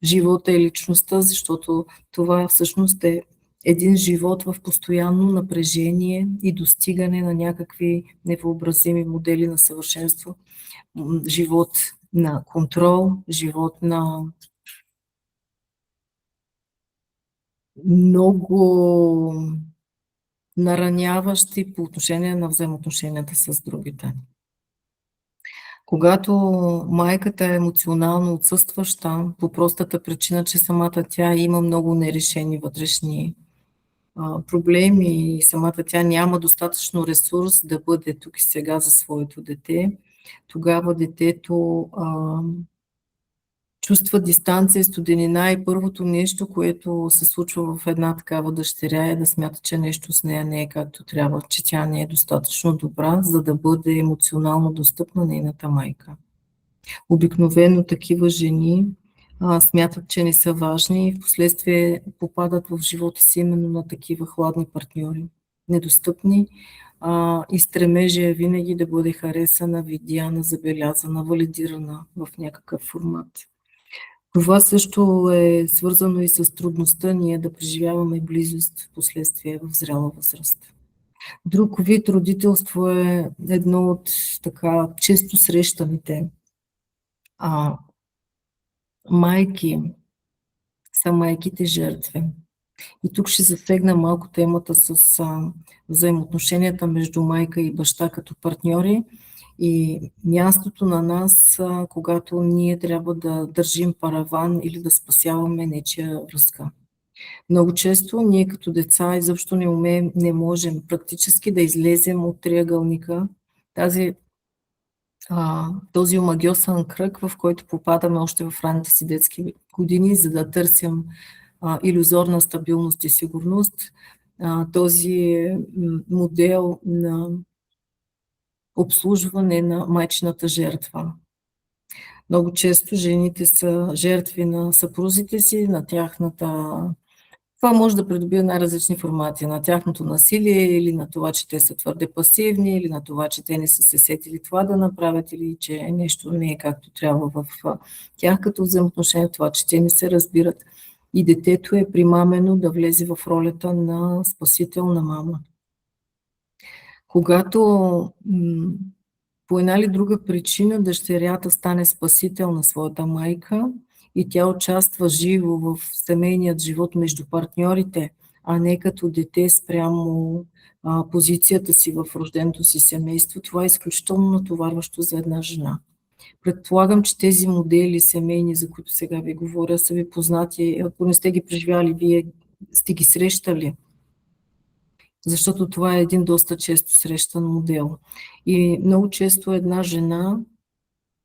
живота и личността, защото това всъщност е един живот в постоянно напрежение и достигане на някакви невъобразими модели на съвършенство. Живот на контрол, живот на много нараняващи по отношение на взаимоотношенията с другите. Когато майката е емоционално отсъстваща, по простата причина, че самата тя има много нерешени вътрешни проблеми и самата тя няма достатъчно ресурс да бъде тук и сега за своето дете, тогава детето чувства дистанция и студенина и първото нещо, което се случва в една такава дъщеря е да смята, че нещо с нея не е както трябва, че тя не е достатъчно добра, за да бъде емоционално достъпна нейната майка. Обикновено такива жени смятат, че не са важни и в последствие попадат в живота си именно на такива хладни партньори, недостъпни и стремежа е винаги да бъде харесана, видяна, забелязана, валидирана в някакъв формат. Това също е свързано и с трудността ние да преживяваме близост в последствие в зряла възраст. Друг вид родителство е едно от така често срещаните майки са майките жертви. И тук ще засегна малко темата с взаимоотношенията между майка и баща като партньори и мястото на нас, когато ние трябва да държим параван или да спасяваме нечия връзка. Много често ние като деца изобщо не можем практически да излезем от триъгълника, този омагьосан кръг, в който попадаме още в ранните си детски години, за да търсим илюзорна стабилност и сигурност. Този модел на обслужване на майчината жертва. Много често жените са жертви на съпрузите си, на тяхната Това може да придобие най-различни формати на тяхното насилие или на това, че те са твърде пасивни, или на това, че те не са се сетили това да направят, или че нещо не е както трябва в тях като взаимоотношение, това, че те не се разбират. И детето е примамено да влезе в ролята на спасител на мама. Когато по една или друга причина дъщерята стане спасител на своята майка и тя участва живо в семейният живот между партньорите, а не като дете спрямо позицията си в рожденото си семейство, това е изключително натоварващо за една жена. Предполагам, че тези модели семейни, за които сега ви говоря, са ви познати. Ако не сте ги преживяли, вие сте ги срещали. Защото това е един доста често срещан модел. И много често една жена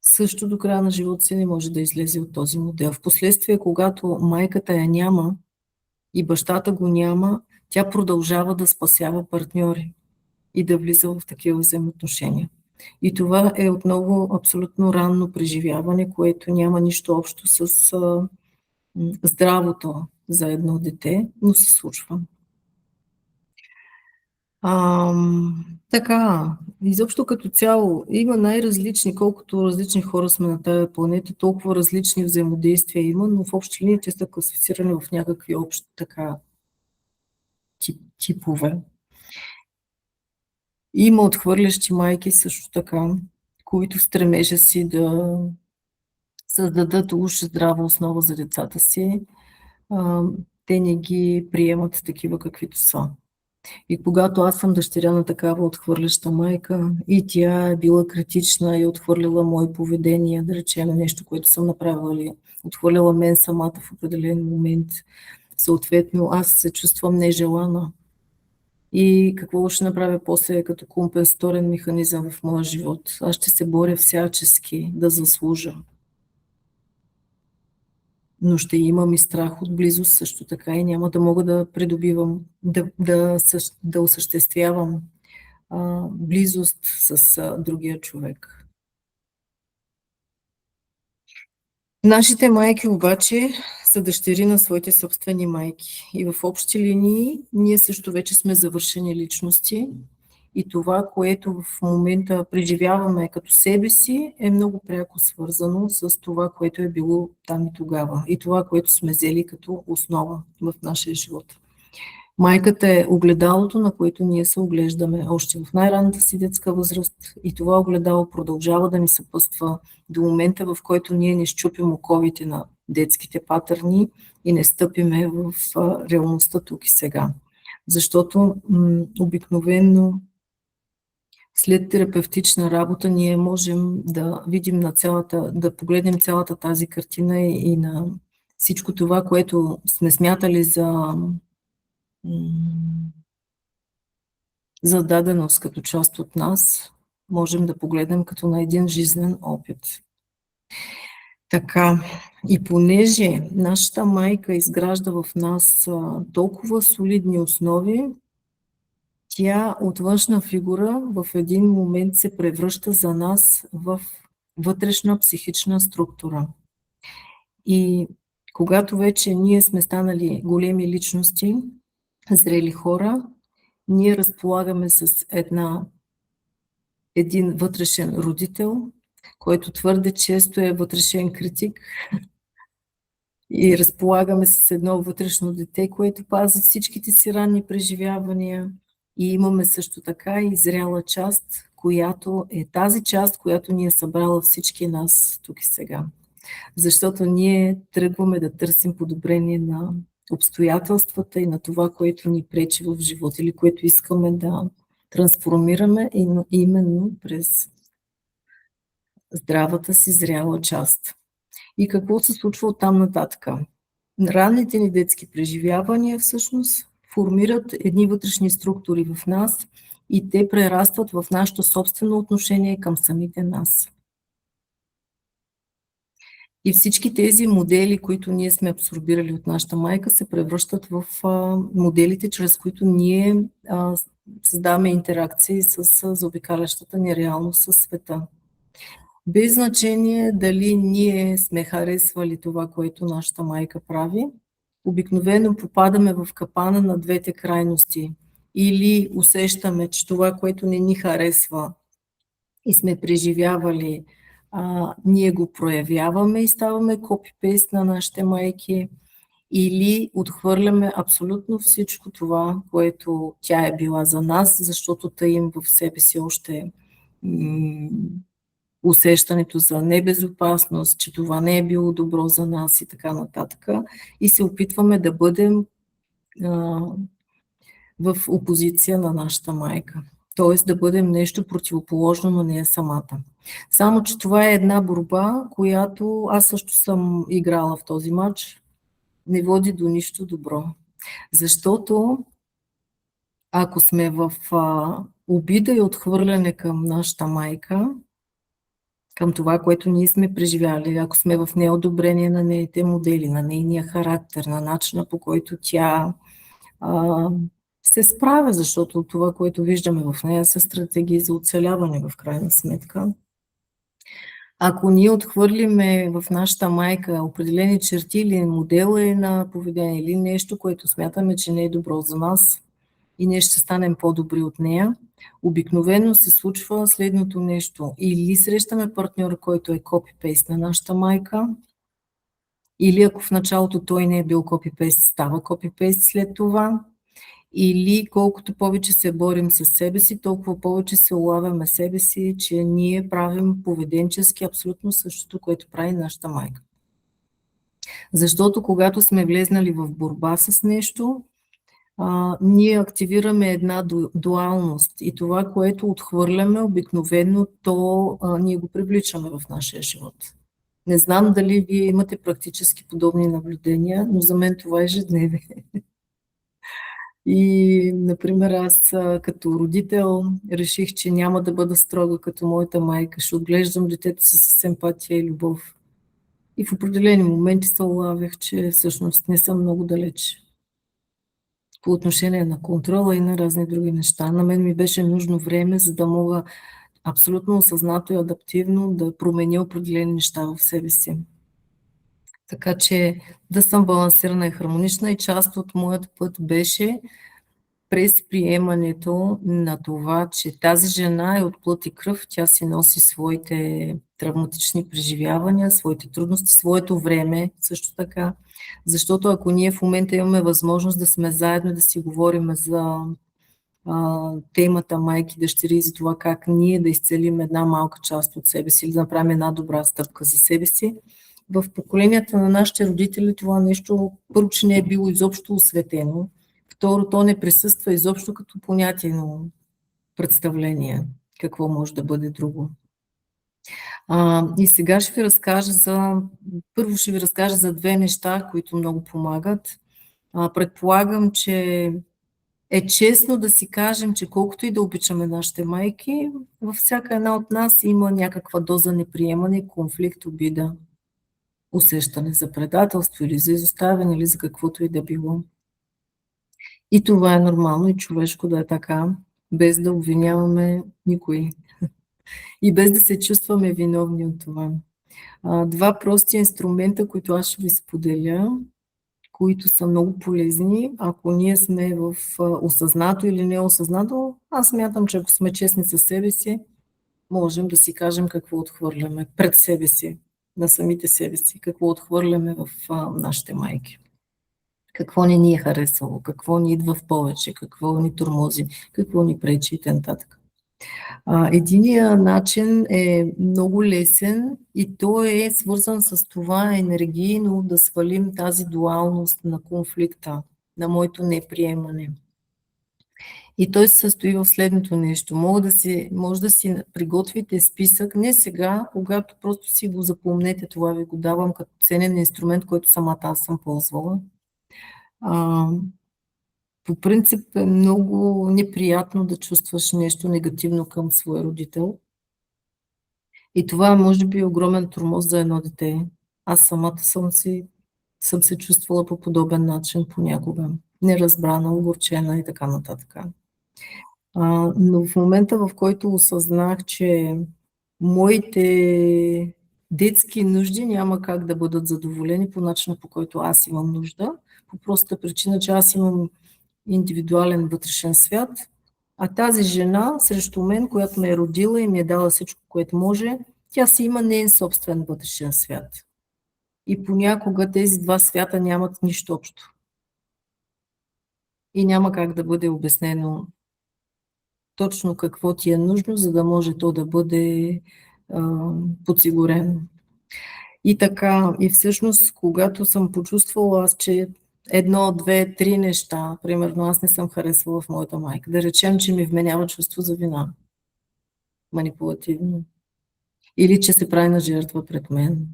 също до края на живота си не може да излезе от този модел. Впоследствие, когато майката я няма и бащата го няма, тя продължава да спасява партньори и да влиза в такива взаимоотношения. И това е отново абсолютно ранно преживяване, което няма нищо общо с здравото за едно дете, но се случва. Така, изобщо като цяло има най-различни, колкото различни хора сме на тази планета, толкова различни взаимодействия има, но в общи линии те са класифицирани в някакви общи така типове. Има отхвърлящи майки също така, които стремежа си да създадат уж здрава основа за децата си, те не ги приемат такива каквито са. И когато аз съм дъщеря на такава отхвърляща майка и тя е била критична и отхвърляла мои поведения, да речем нещо, което съм направила, или отхвърляла мен самата в определен момент, съответно аз се чувствам нежелана. И какво ще направя после като компенсаторен механизъм в моя живот? Аз ще се боря всячески да заслужа. Но ще имам и страх от близост също така и няма да мога да придобивам, да осъществявам близост с другия човек. Нашите майки обаче са дъщери на своите собствени майки и в общи линии ние също вече сме завършени личности и това, което в момента преживяваме като себе си, е много пряко свързано с това, което е било там и тогава и това, което сме взели като основа в нашия живот. Майката е огледалото, на което ние се оглеждаме още в най-ранната си детска възраст и това огледало продължава да ни съпътства до момента, в който ние не счупим оковите на детските патърни и не стъпиме в реалността тук и сега. Защото обикновено след терапевтична работа ние можем да видим да погледнем цялата тази картина и на всичко това, което сме смятали за даденост като част от нас, можем да погледнем като на един жизнен опит. Така, и понеже нашата майка изгражда в нас толкова солидни основи, тя от външна фигура в един момент се превръща за нас в вътрешна психична структура. И когато вече ние сме станали големи личности, зрели хора, ние разполагаме с един вътрешен родител, който твърде често е вътрешен критик и разполагаме с едно вътрешно дете, което пази всичките си ранни преживявания и имаме също така и зряла част, която е тази част, която ни е събрала всички нас тук и сега. Защото ние тръгваме да търсим подобрение на обстоятелствата и на това, което ни пречи в живота или което искаме да трансформираме именно през здравата си зряла част. И какво се случва оттам нататък? Ранните ни детски преживявания всъщност формират едни вътрешни структури в нас и те прерастват в нашето собствено отношение към самите нас. И всички тези модели, които ние сме абсорбирали от нашата майка, се превръщат в моделите, чрез които ние създаваме интеракции с заобикалящата ни реалност със света. Без значение дали ние сме харесвали това, което нашата майка прави, обикновено попадаме в капана на двете крайности. Или усещаме, че това, което не ни харесва и сме преживявали, ние го проявяваме и ставаме копипейст на нашите майки, или отхвърляме абсолютно всичко това, което тя е била за нас, защото таим в себе си още усещането за небезопасност, че това не е било добро за нас и така нататък. И се опитваме да бъдем в опозиция на нашата майка. Т.е. да бъдем нещо противоположно на нея самата. Само че това е една борба, която аз също съм играла в този матч, не води до нищо добро. Защото ако сме в обида и отхвърляне към нашата майка, към това, което ние сме преживяли, ако сме в неодобрение на нейните модели, на нейния характер, на начина, по който тя се справя, защото това, което виждаме в нея, са стратегии за оцеляване в крайна сметка. Ако ние отхвърлиме в нашата майка определени черти или модела на поведение или нещо, което смятаме, че не е добро за нас и ние ще станем по-добри от нея, обикновено се случва следното нещо. Или срещаме партньора, който е копипейст на нашата майка, или ако в началото той не е бил копипейст, става копипейст след това, или колкото повече се борим с себе си, толкова повече се улавяме себе си, че ние правим поведенчески абсолютно същото, което прави нашата майка. Защото когато сме влезнали в борба с нещо, ние активираме една дуалност и това, което отхвърляме обикновено, то ние го привличаме в нашия живот. Не знам дали вие имате практически подобни наблюдения, но за мен това е ежедневие. И, например, аз като родител реших, че няма да бъда строга като моята майка, ще отглеждам детето си с емпатия и любов. И в определени моменти се улавях, че всъщност не съм много далеч по отношение на контрола и на разни други неща. На мен ми беше нужно време, за да мога абсолютно осъзнато и адаптивно да променя определени неща в себе си. Така че да съм балансирана и хармонична и част от моят път беше през приемането на това, че тази жена е от плът и кръв, тя си носи своите травматични преживявания, своите трудности, своето време също така. Защото ако ние в момента имаме възможност да сме заедно, да си говорим за темата майки, дъщери, за това как ние да изцелим една малка част от себе си или да направим една добра стъпка за себе си, в поколенията на нашите родители това нещо първо, че не е било изобщо осветено. Второ, то не присъства изобщо като понятиено представление. Какво може да бъде друго. И сега ще ви разкажа първо ще ви разкажа за две неща, които много помагат. Предполагам, че е честно да си кажем, че колкото и да обичаме нашите майки, във всяка една от нас има някаква доза неприемане, конфликт, обида, усещане за предателство или за изоставяне, или за каквото и да било. И това е нормално и човешко да е така, без да обвиняваме никой и без да се чувстваме виновни от това. Два прости инструмента, които аз ще ви споделя, които са много полезни, ако ние сме в осъзнато или неосъзнато, аз смятам, че ако сме честни със себе си, можем да си кажем какво отхвърляме пред себе си, на самите себе си, какво отхвърляме в нашите майки. Какво не ни е харесало, какво ни идва в повече, какво ни тормози, какво ни пречи и т.н. Единият начин е много лесен и той е свързан с това енергийно да свалим тази дуалност на конфликта, на моето неприемане. И той се състои в следното нещо. Може да си приготвите списък, не сега, когато просто си го запомнете, това ви го давам като ценен инструмент, който самата аз съм ползвала. По принцип е много неприятно да чувстваш нещо негативно към своя родител. И това може би е огромен тормоз за едно дете. Аз самата съм се чувствала по подобен начин понякога. Неразбрана, огорчена и така нататък. Но в момента, в който осъзнах, че моите детски нужди няма как да бъдат задоволени по начина, по който аз имам нужда, по простата причина, че аз имам индивидуален вътрешен свят, а тази жена срещу мен, която ме е родила и ми е дала всичко, което може, тя си има неин собствен вътрешен свят. И понякога тези два свята нямат нищо общо. И няма как да бъде обяснено точно какво ти е нужно, за да може то да бъде подсигурено. И така, и всъщност, когато съм почувствала аз, че едно, две, три неща, примерно аз не съм харесвала в моята майка, да речем, че ми вменява чувство за вина, манипулативно, или че се прави на жертва пред мен,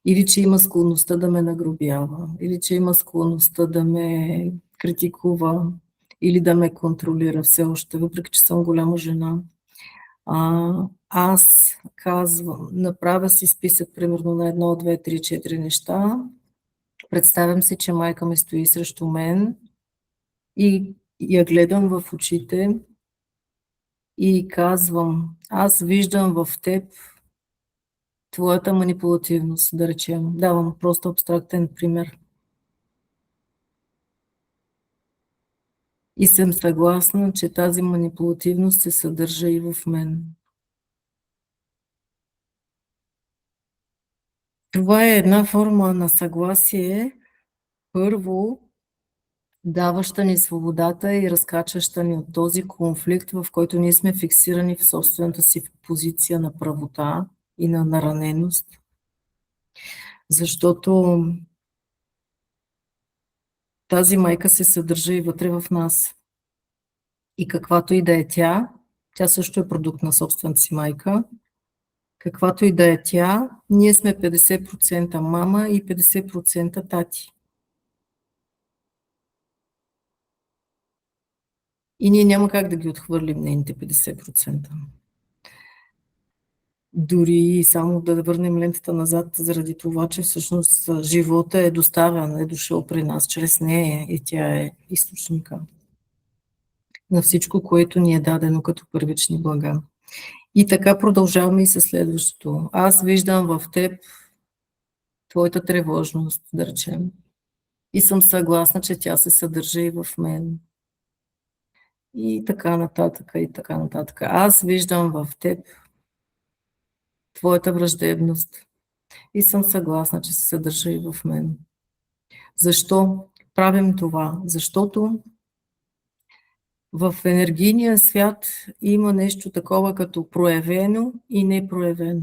или че има склонността да ме нагрубява, или че има склонността да ме критикува, или да ме контролира все още, въпреки че съм голяма жена. Аз казвам, направя си списък примерно на 1, 2, 3, 4 неща. Представям си, че майка ми стои срещу мен и я гледам в очите и казвам, аз виждам в теб твоята манипулативност, да речем. Давам просто абстрактен пример. И съм съгласна, че тази манипулативност се съдържа и в мен. Това е една форма на съгласие, първо, даваща ни свободата и разкачваща ни от този конфликт, в който ние сме фиксирани в собствената си позиция на правота и на нараненост. Защото тази майка се съдържа и вътре в нас. И каквато и да е тя също е продукт на собствената си майка, каквато и да е тя, ние сме 50% мама и 50% тати. И ние няма как да ги отхвърлим нейните 50%. Дори само да върнем лентата назад, заради това, че всъщност живота е доставен, е дошъл при нас чрез нея и тя е източника на всичко, което ни е дадено като първични блага. И така продължаваме и със следващото. Аз виждам в теб твоята тревожност, да речем. И съм съгласна, че тя се съдържа и в мен. И така нататък, и така нататък. Аз виждам в теб твоята враждебност. И съм съгласна, че се съдържа и в мен. Защо правим това? Защото в енергийния свят има нещо такова като проявено и непроявено.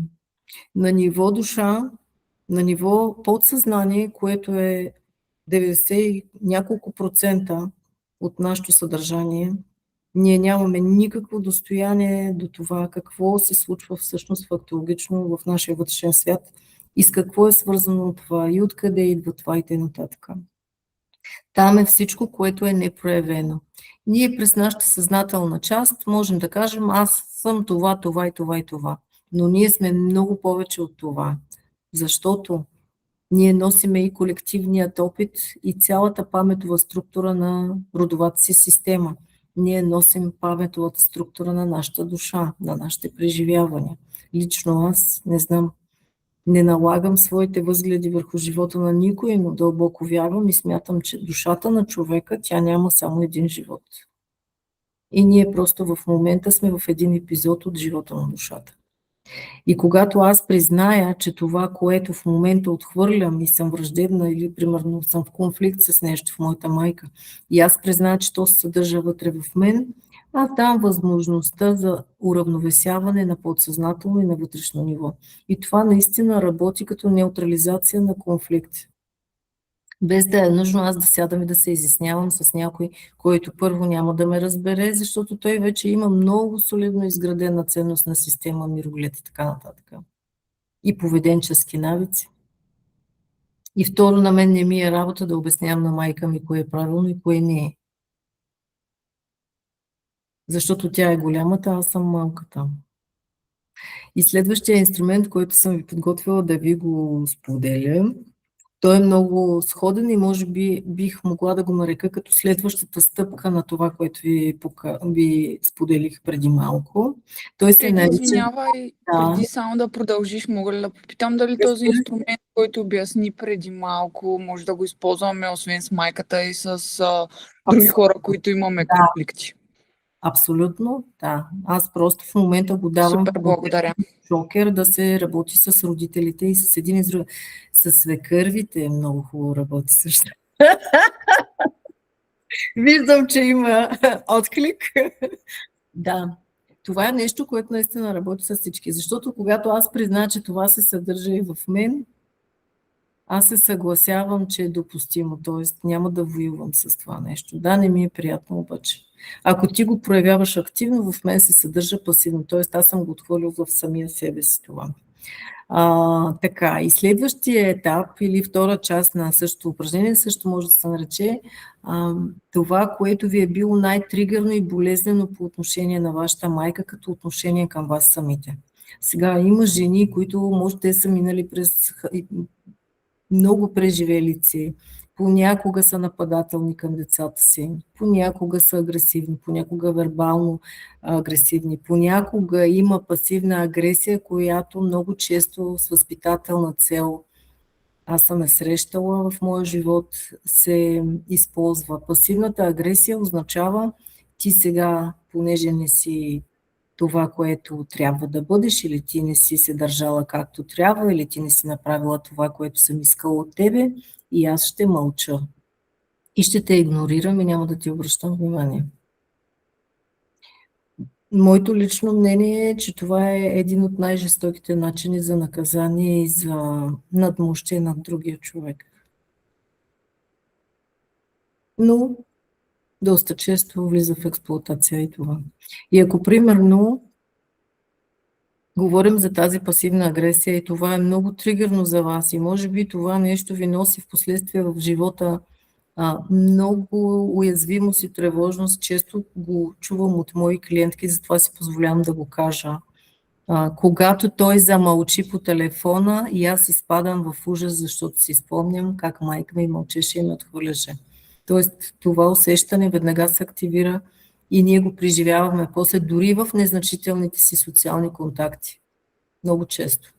На ниво душа, на ниво подсъзнание, което е 90 и няколко процента от нашето съдържание, ние нямаме никакво достояние до това какво се случва всъщност фактологично в нашия вътрешен свят и с какво е свързано това и откъде идва това и т.н. Там е всичко, което е непроявено. Ние през нашата съзнателна част можем да кажем, аз съм това, това и това и това. Но ние сме много повече от това, защото ние носиме и колективният опит и цялата паметова структура на родовата си система. Ние носим паметовата структура на нашата душа, на нашите преживявания. Лично аз не знам, не налагам своите възгледи върху живота на никой, но дълбоко вярвам и смятам, че душата на човека, тя няма само един живот. И ние просто в момента сме в един епизод от живота на душата. И когато аз призная, че това, което в момента отхвърлям и съм враждебна или примерно съм в конфликт с нещо в моята майка, и аз призная, че то се съдържа вътре в мен, аз давам възможността за уравновесяване на подсъзнателно и на вътрешно ниво. И това наистина работи като неутрализация на конфликт. Без да е нужно аз да сядам и да се изяснявам с някой, който първо няма да ме разбере, защото той вече има много солидно изградена ценностна система, мироглед и така нататък. И поведенчески навици. И второ, на мен не ми е работа да обяснявам на майка ми кое е правилно и кое не е. Защото тя е голямата, аз съм малката. И следващия инструмент, който съм ви подготвила да ви го споделя, Той е много сходен и може би бих могла да го нарека като следващата стъпка на това, което ви споделих преди малко. Той се нарича... Извинявай, преди само да продължиш, мога ли да попитам дали този инструмент, който обясни преди малко, може да го използваме освен с майката и с други хора, които имаме конфликти? Абсолютно, да. Аз просто в момента го давам. Супер, благодаря. Шокер да се работи с родителите и с един и друг. С свекървите е много хубаво работи също. Виждам, че има отклик. Да, това е нещо, което наистина работи с всички. Защото когато аз призна, че това се съдържа и в мен, аз се съгласявам, че е допустимо. Т.е. няма да воювам с това нещо. Да, не ми е приятно обаче. Ако ти го проявяваш активно, в мен се съдържа пасивно. Т.е. аз съм го отхвърлил в самия себе си това. Така, и следващия етап или втора част на същото упражнение също може да се нарече това, което ви е било най-тригърно и болезнено по отношение на вашата майка, като отношение към вас самите. Сега има жени, които може те са минали през много преживелици, понякога са нападателни към децата си, понякога са агресивни, понякога вербално агресивни, понякога има пасивна агресия, която много често с възпитателна цел, аз съм е срещала в моя живот, се използва. Пасивната агресия означава ти сега, понеже не си това, което трябва да бъдеш, или ти не си се държала както трябва, или ти не си направила това, което съм искала от тебе, и аз ще мълча. И ще те игнорирам и няма да ти обръщам внимание. Моето лично мнение е, че това е един от най-жестоките начини за наказание и за надмощие над другия човек. Но доста често влиза в експлоатация и това. И ако примерно говорим за тази пасивна агресия и това е много тригърно за вас и може би това нещо ви носи в последствие в живота много уязвимост и тревожност. Често го чувам от мои клиентки, затова си позволявам да го кажа. Когато той замълчи по телефона и аз изпадам в ужас, защото си спомням как майка ми мълчеше и ме отхвърляше. Тоест това усещане веднага се активира и ние го преживяваме после дори в незначителните си социални контакти. Много често.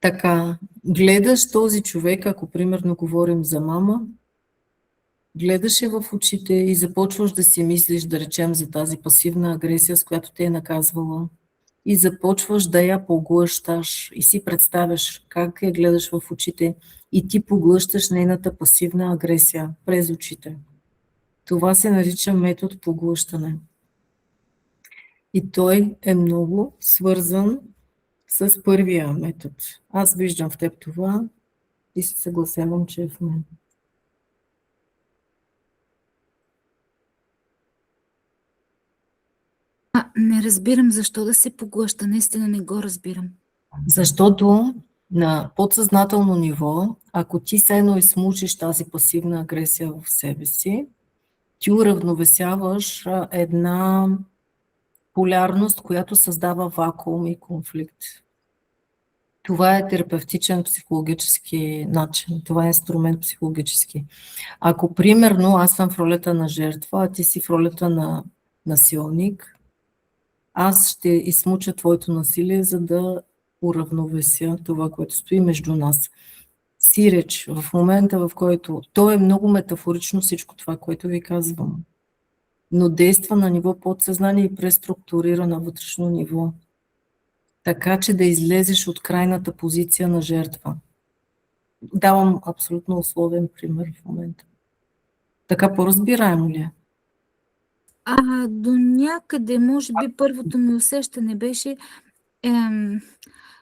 Така, гледаш този човек, ако примерно говорим за мама, гледаше в очите и започваш да си мислиш, да речем, за тази пасивна агресия, с която те е наказвала. И започваш да я поглъщаш и си представяш как я гледаш в очите и ти поглъщаш нейната пасивна агресия през очите. Това се нарича метод поглъщане. И той е много свързан с първия метод. Аз виждам в теб това и се съгласявам, че е в мен. Не разбирам защо да се поглъща. Наистина не го разбирам. Защото на подсъзнателно ниво, ако ти сено измучиш тази пасивна агресия в себе си, ти уравновесяваш една полярност, която създава вакуум и конфликт. Това е терапевтичен психологически начин. Това е инструмент психологически. Ако примерно аз съм в ролята на жертва, а ти си в ролята на насилник, аз ще измуча твоето насилие, за да уравновеся това, което стои между нас. Сиреч, в момента, в който... То е много метафорично всичко това, което ви казвам. Но действа на ниво подсъзнание и преструктурира на вътрешно ниво. Така, че да излезеш от крайната позиция на жертва. Давам абсолютно условен пример в момента. Така по-разбираемо ли е? До някъде, може би, първото ми усещане беше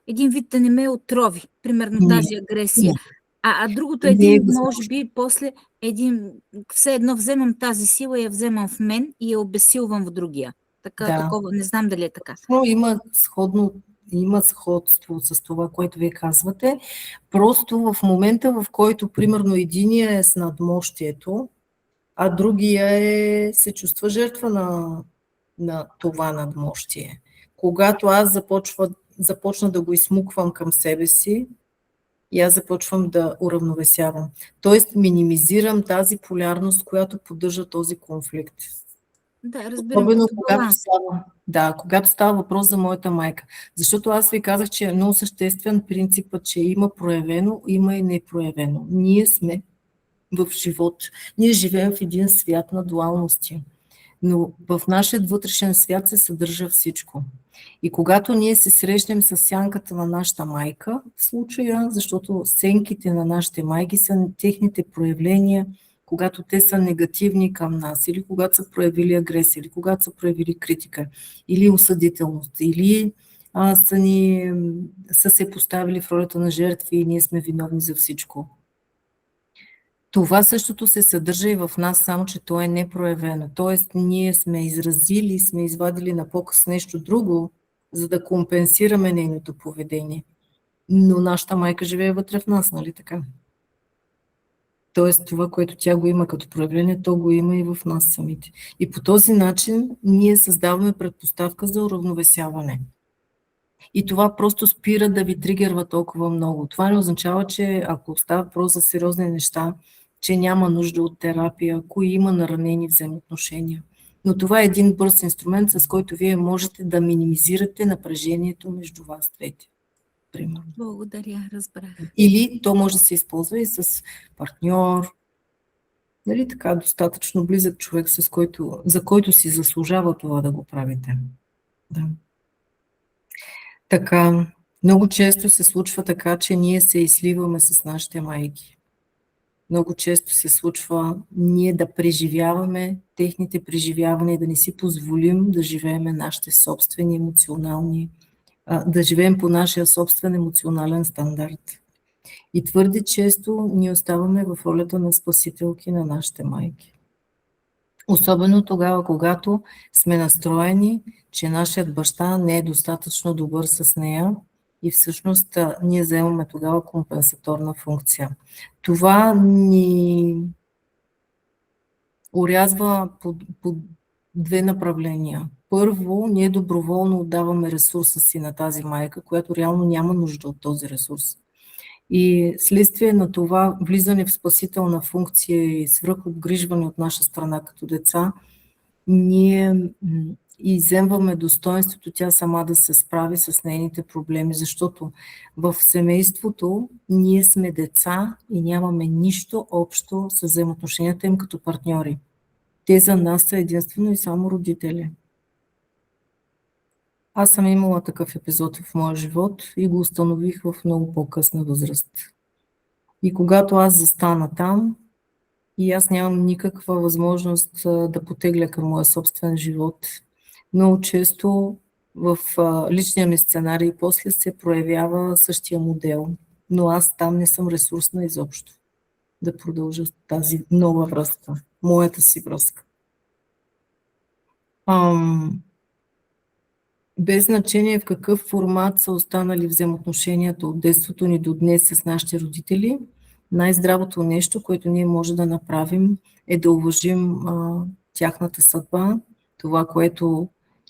един вид да не ме отрови, примерно тази агресия. А другото един, може би, после все едно вземам тази сила и я вземам в мен и я обесилвам в другия. Такова, не знам дали е така. Но има сходство с това, което вие казвате. Просто в момента, в който, примерно, единия е с надмощието, а другия се чувства жертва на това надмощие. Когато аз започна да го измуквам към себе си, и аз започвам да уравновесявам. Тоест, минимизирам тази полярност, която поддържа този конфликт. Да, разбирам Особено като баланс. когато става въпрос за моята майка. Защото аз ви казах, че е много съществен принципът, че има проявено, има и непроявено. Ние сме в живот. Ние живеем в един свят на дуалности. Но в нашия вътрешен свят се съдържа всичко. И когато ние се срещнем с сянката на нашата майка, в случая, защото сенките на нашите майки са техните проявления, когато те са негативни към нас, или когато са проявили агресия, или когато са проявили критика, или осъдителност, или са се поставили в ролята на жертви и ние сме виновни за всичко. Това същото се съдържа и в нас, само че то е непроявено. Тоест, ние сме изразили, сме извадили на показ нещо друго, за да компенсираме нейното поведение. Но нашата майка живее вътре в нас, нали така? Тоест, това, което тя го има като проявление, то го има и в нас самите. И по този начин ние създаваме предпоставка за уравновесяване. И това просто спира да ви тригерва толкова много. Това не означава, че ако става въпрос за сериозни неща, че няма нужда от терапия, ако има наранени взаимоотношения. Но това е един бърз инструмент, с който вие можете да минимизирате напрежението между вас двете. Примерно. Благодаря, разбрах. Или то може да се използва и с партньор, нали така, достатъчно близък човек, за който си заслужава това да го правите. Да. Така, много често се случва така, че ние се изливаме с нашите майки. Много често се случва ние да преживяваме техните преживявания и да не си позволим да живеем нашите собствени емоционални, да живеем по нашия собствен емоционален стандарт. И твърде често ние оставаме в ролята на спасителки на нашите майки. Особено тогава, когато сме настроени, че нашият баща не е достатъчно добър с нея и всъщност ние заемаме тогава компенсаторна функция. Това ни орязва по две направления. Първо, ние доброволно отдаваме ресурса си на тази майка, която реално няма нужда от този ресурс. И следствие на това влизане в спасителна функция и свръхобгрижване от наша страна като деца, ние изземваме достоинството тя сама да се справи с нейните проблеми, защото в семейството ние сме деца и нямаме нищо общо с взаимоотношенията им като партньори. Те за нас са единствено и само родители. Аз съм имала такъв епизод в моя живот и го установих в много по-късна възраст. И когато аз застана там, и аз нямам никаква възможност да потегля към моя собствен живот, много често в личния ми сценарий после се проявява същия модел, но аз там не съм ресурсна изобщо да продължа тази нова връзка, моята си връзка. Без значение в какъв формат са останали взаимоотношенията от детството ни до днес с нашите родители, най-здравото нещо, което ние може да направим, е да уважим тяхната съдба, това, което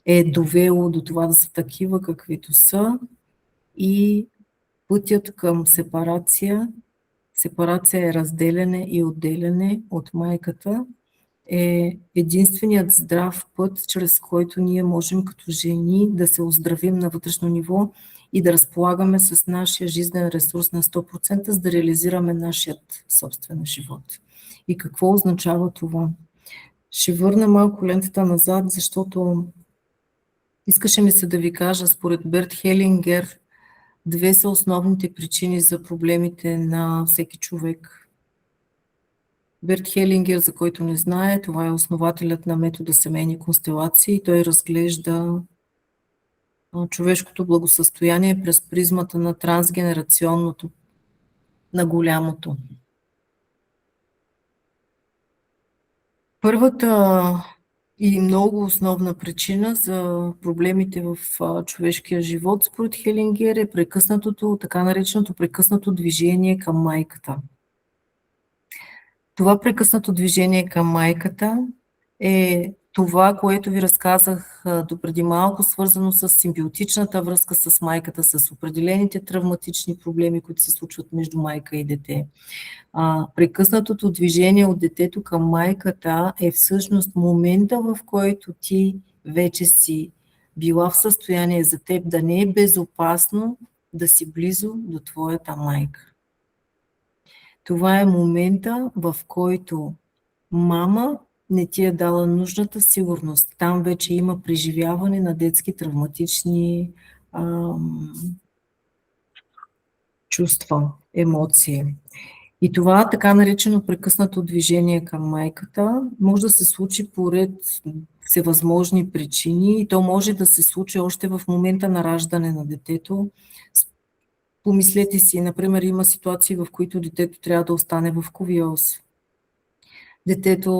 е довело до това да са такива, каквито са, и пътят към сепарация. Сепарация е разделяне и отделяне от майката, е единственият здрав път, чрез който ние можем като жени да се оздравим на вътрешно ниво и да разполагаме с нашия жизнен ресурс на 100%, за да реализираме нашият собствен живот. И какво означава това? Ще върна малко лентата назад, защото искаше ми се да ви кажа, според Берт Хелингер, две са основните причини за проблемите на всеки човек. Берт Хелингер, за който не знае, това е основателят на метода семейни констелации. Той разглежда човешкото благосъстояние през призмата на трансгенерационното, на голямото. Първата и много основна причина за проблемите в човешкия живот, според Хелингер, е прекъснатото, така нареченото прекъснато движение към майката. Това прекъснато движение към майката е това, което ви разказах допреди малко, свързано с симбиотичната връзка с майката, с определените травматични проблеми, които се случват между майка и дете. Прекъснатото движение от детето към майката е всъщност момента, в който ти вече си била в състояние за теб да не е безопасно да си близо до твоята майка. Това е момента, в който мама не ти е дала нужната сигурност. Там вече има преживяване на детски травматични чувства, емоции. И това така наречено прекъснато движение към майката може да се случи по ред всевъзможни причини и то може да се случи още в момента на раждане на детето. Помислете си, например, има ситуации, в които детето трябва да остане в кувьоз. Детето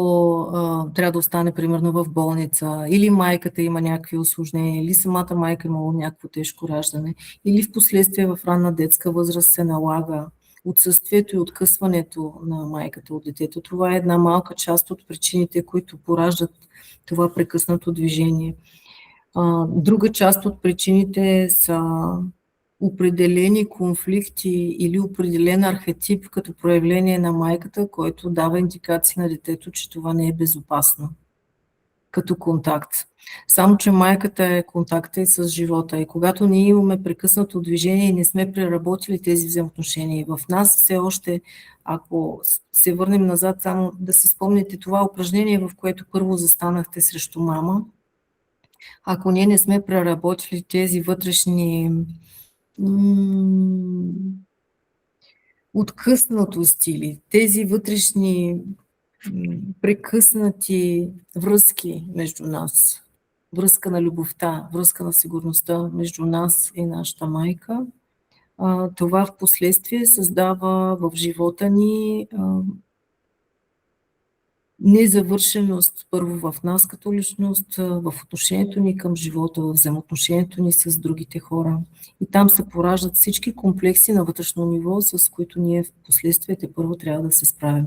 трябва да остане примерно в болница, или майката има някакви усложнения, или самата майка имала някакво тежко раждане, или в последствие в ранна детска възраст се налага отсъствието и откъсването на майката от детето. Това е една малка част от причините, които пораждат това прекъснато движение. Друга част от причините са определени конфликти или определен архетип като проявление на майката, който дава индикации на детето, че това не е безопасно като контакт. Само че майката е контакта и с живота. И когато ние имаме прекъснато движение и не сме преработили тези взаимоотношения, в нас все още, ако се върнем назад, само да си спомните това упражнение, в което първо застанахте срещу мама, ако ние не сме преработили тези вътрешни откъснатост или тези вътрешни прекъснати връзки между нас, връзка на любовта, връзка на сигурността между нас и нашата майка, това в последствие създава в живота ни незавършеност първо в нас като личност, в отношението ни към живота, в взаимоотношението ни с другите хора. И там се пораждат всички комплекси на вътрешно ниво, с които ние в последствие първо трябва да се справим.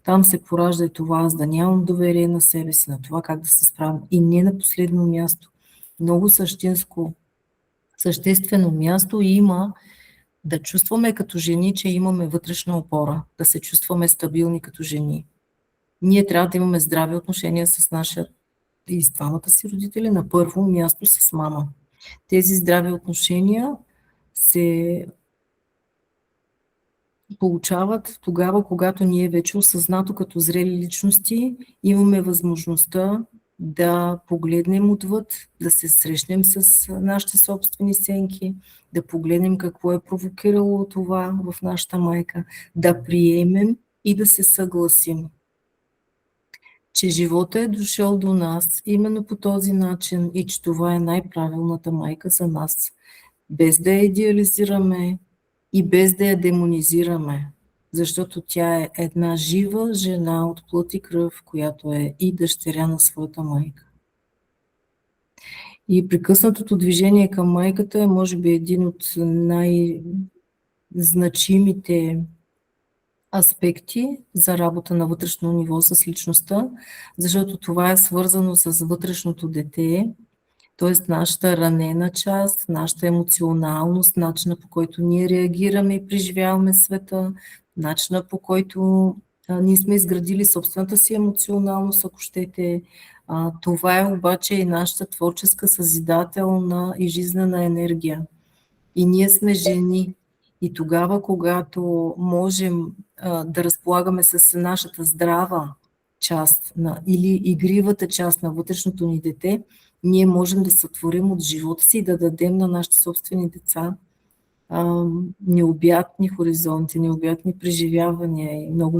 Там се поражда и това, аз да нямам доверие на себе си, на това как да се справим. И не на последно място. Много съществено място има да чувстваме като жени, че имаме вътрешна опора, да се чувстваме стабилни като жени. Ние трябва да имаме здрави отношения с нашия и с двамата си родители, на първо място с мама. Тези здрави отношения се получават тогава, когато ние вече осъзнато като зрели личности имаме възможността да погледнем отвъд, да се срещнем с нашите собствени сенки, да погледнем какво е провокирало това в нашата майка, да приемем и да се съгласим, че живота е дошъл до нас именно по този начин и че това е най-правилната майка за нас, без да я идеализираме и без да я демонизираме, защото тя е една жива жена от плът и кръв, която е и дъщеря на своята майка. И прекъснатото движение към майката е може би един от най-значимите аспекти за работа на вътрешно ниво с личността, защото това е свързано с вътрешното дете, т.е. нашата ранена част, нашата емоционалност, начина по който ние реагираме и преживяваме света, начина по който ние сме изградили собствената си емоционалност, ако щете. Това е обаче и нашата творческа, съзидателна и жизнена енергия. И ние сме жени. И тогава, когато можем да разполагаме с нашата здрава част или игривата част на вътрешното ни дете, ние можем да сътворим от живота си и да дадем на нашите собствени деца необятни хоризонти, необятни преживявания и много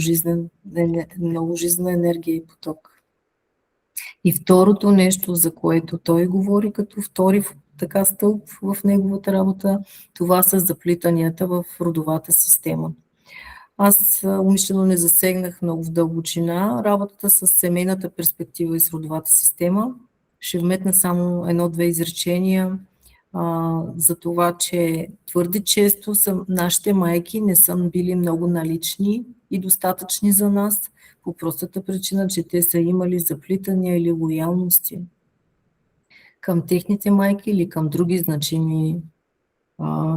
жизнена енергия и поток. И второто нещо, за което той говори като втори така стълб в неговата работа, това са заплитанията в родовата система. Аз умишлено не засегнах много в дълбочина работата с семейната перспектива и с родовата система. Ще вметна само едно-две изречения за това, че твърде често нашите майки не са били много налични и достатъчни за нас, по простата причина, че те са имали заплитания или лоялности към техните майки или към други значими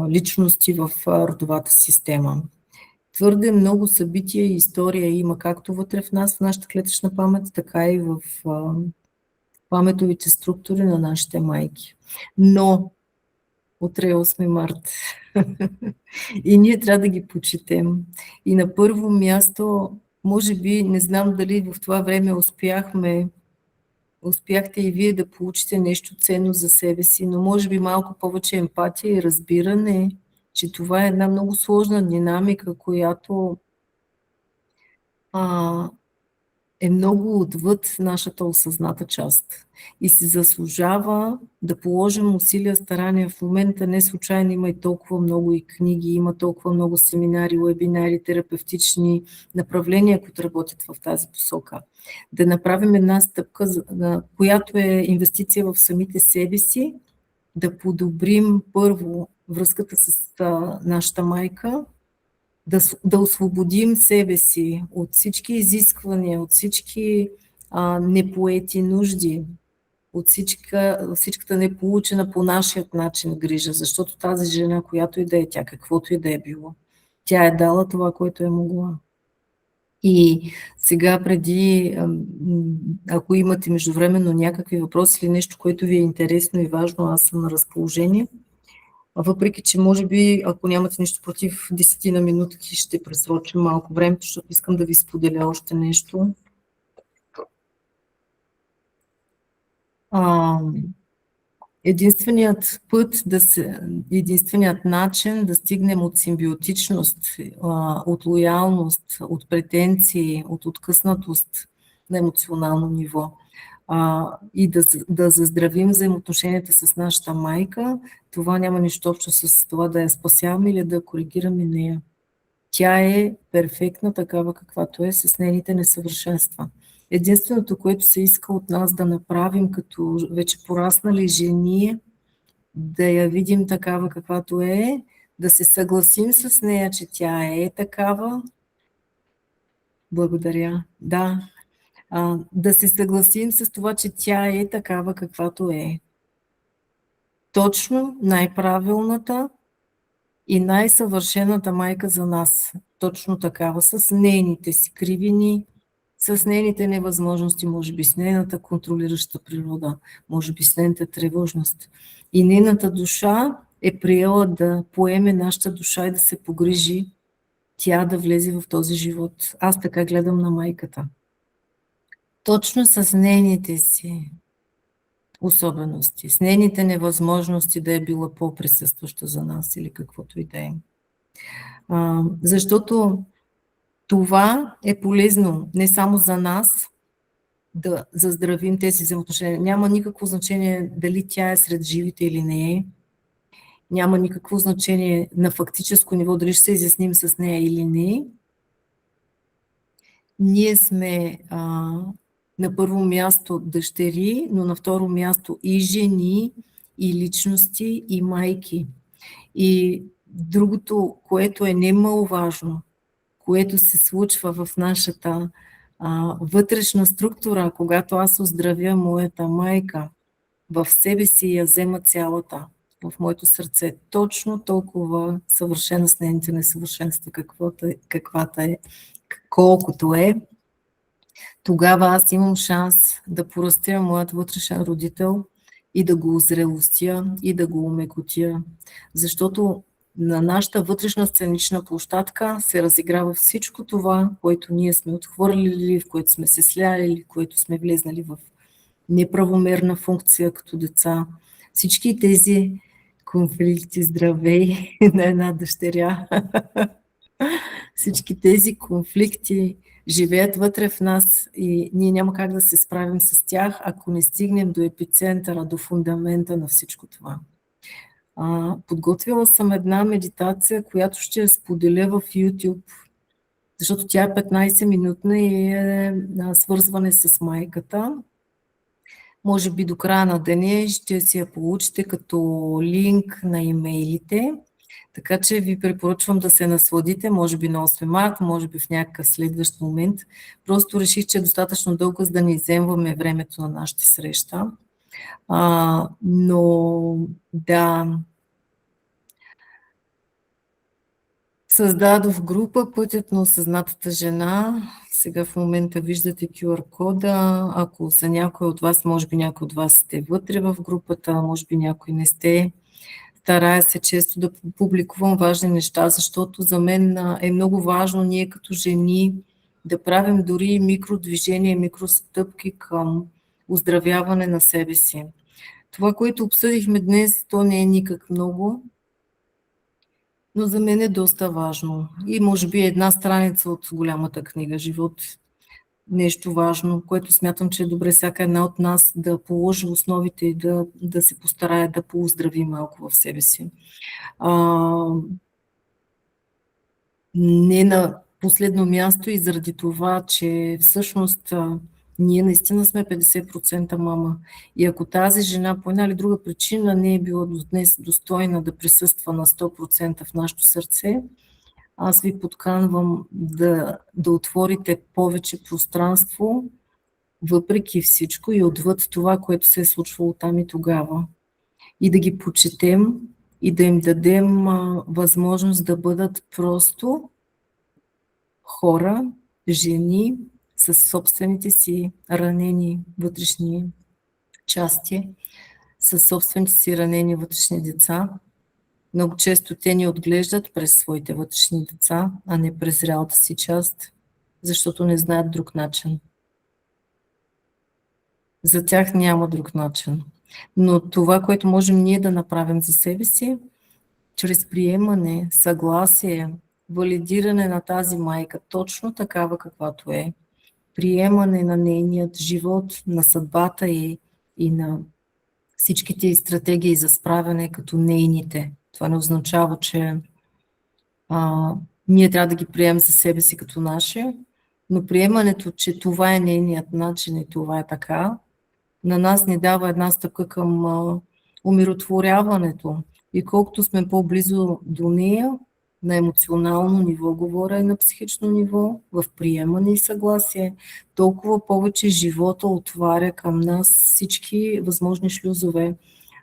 личности в родовата система. Твърде много събития и история има както вътре в нас, в нашата клетъчна памет, така и в паметовите структури на нашите майки. Но утре е 8 март и ние трябва да ги почетем. И на първо място, може би, не знам дали в това време успяхте и вие да получите нещо ценно за себе си, но може би малко повече емпатия и разбиране, че това е една много сложна динамика, която е много отвъд нашата осъзната част. И се заслужава да положим усилия, старания. В момента не случайно има и толкова много и книги, има толкова много семинари, вебинари, терапевтични направления, които работят в тази посока. Да направим една стъпка, която е инвестиция в самите себе си, да подобрим първо връзката с нашата майка, да освободим себе си от всички изисквания, от всички непоети нужди, от всичката неполучена по нашия начин грижа, защото тази жена, която и да е тя, каквото и да е било, тя е дала това, което е могла. И сега ако имате междувременно някакви въпроси или нещо, което ви е интересно и важно, аз съм на разположение. Въпреки че може би, ако нямате нищо против 10 на минутки, ще пресрочим малко времето, защото искам да ви споделя още нещо. Единственият начин да стигнем от симбиотичност, от лоялност, от претенции, от откъснатост на емоционално ниво и да заздравим взаимоотношенията с нашата майка, това няма нищо общо с това да я спасяваме или да коригираме нея. Тя е перфектна такава каквато е, с нейните несъвършенства. Единственото, което се иска от нас да направим като вече пораснали жени, да я видим такава каквато е, да се съгласим с нея, че тя е такава. Благодаря. Да. Да се съгласим с това, че тя е такава каквато е. Точно най-правилната и най-съвършената майка за нас. Точно такава, с нейните си кривини, с нейните невъзможности, може би с нейната контролираща природа, може би с нейната тревожност. И нейната душа е приела да поеме нашата душа и да се погрижи тя да влезе в този живот. Аз така гледам на майката. Точно с нейните си особености, с нейните невъзможности да е била по-присъстваща за нас или каквото и да е. Защото това е полезно не само за нас да заздравим тези взаимоотношения. Няма никакво значение дали тя е сред живите или не е. Няма никакво значение на фактическо ниво дали ще се изясним с нея или не. Ние сме на първо място дъщери, но на второ място и жени, и личности, и майки. И другото, което е немаловажно, което се случва в нашата вътрешна структура, когато аз оздравя моята майка, в себе си я взема цялата, в моето сърце, точно толкова съвършена с нейните несъвършенства, каквата е, колкото е, тогава аз имам шанс да порастя моят вътрешен родител и да го озрелостя и да го умекотя. Защото на нашата вътрешна сценична площадка се разиграва всичко това, което ние сме отхвърлили, в което сме се сляли, в което сме влезнали в неправомерна функция като деца. Всички тези конфликти, здравей на една дъщеря, всички тези конфликти живеят вътре в нас и ние няма как да се справим с тях, ако не стигнем до епицентъра, до фундамента на всичко това. Подготвила съм една медитация, която ще я споделя в YouTube, защото тя е 15-минутна и е свързване с майката. Може би до края на деня ще си я получите като линк на имейлите. Така че ви препоръчвам да се насладите, може би на 8 март, може би в някакъв следващ момент. Просто реших, че е достатъчно дълго, за да не изземваме времето на нашата среща. Но да, създадох група Пътят на осъзнатата жена. Сега в момента виждате QR кода. Ако за някой от вас, може би някой от вас сте вътре в групата, може би някой не сте. Старая се често да публикувам важни неща, защото за мен е много важно ние като жени да правим дори микродвижения, микростъпки към оздравяване на себе си. Това, което обсъдихме днес, то не е никак много, но за мен е доста важно. И може би една страница от голямата книга "Живот", нещо важно, което смятам, че е добре всяка една от нас да положи основите и да се постарае да пооздрави малко в себе си. Не на последно място и заради това, че всъщност ние наистина сме 50% мама. И ако тази жена по една или друга причина не е била до днес достойна да присъства на 100% в нашето сърце, аз ви подканвам да отворите повече пространство, въпреки всичко и отвъд това, което се е случвало там и тогава. И да ги почетем и да им дадем възможност да бъдат просто хора, жени със собствените си ранени вътрешни части, със собствените си ранени вътрешни деца. Много често те ни отглеждат през своите вътрешни деца, а не през реалната си част, защото не знаят друг начин. За тях няма друг начин. Но това, което можем ние да направим за себе си, чрез приемане, съгласие, валидиране на тази майка, точно такава каквато е, приемане на нейният живот, на съдбата и на всичките ѝ стратегии за справяне като нейните. Това не означава, че ние трябва да ги приемем за себе си като наши, но приемането, че това е нейният начин и това е така, на нас ни дава една стъпка към умиротворяването. И колкото сме по-близо до нея, на емоционално ниво говоря и на психично ниво, в приемане и съгласие, толкова повече живота отваря към нас всички възможни шлюзове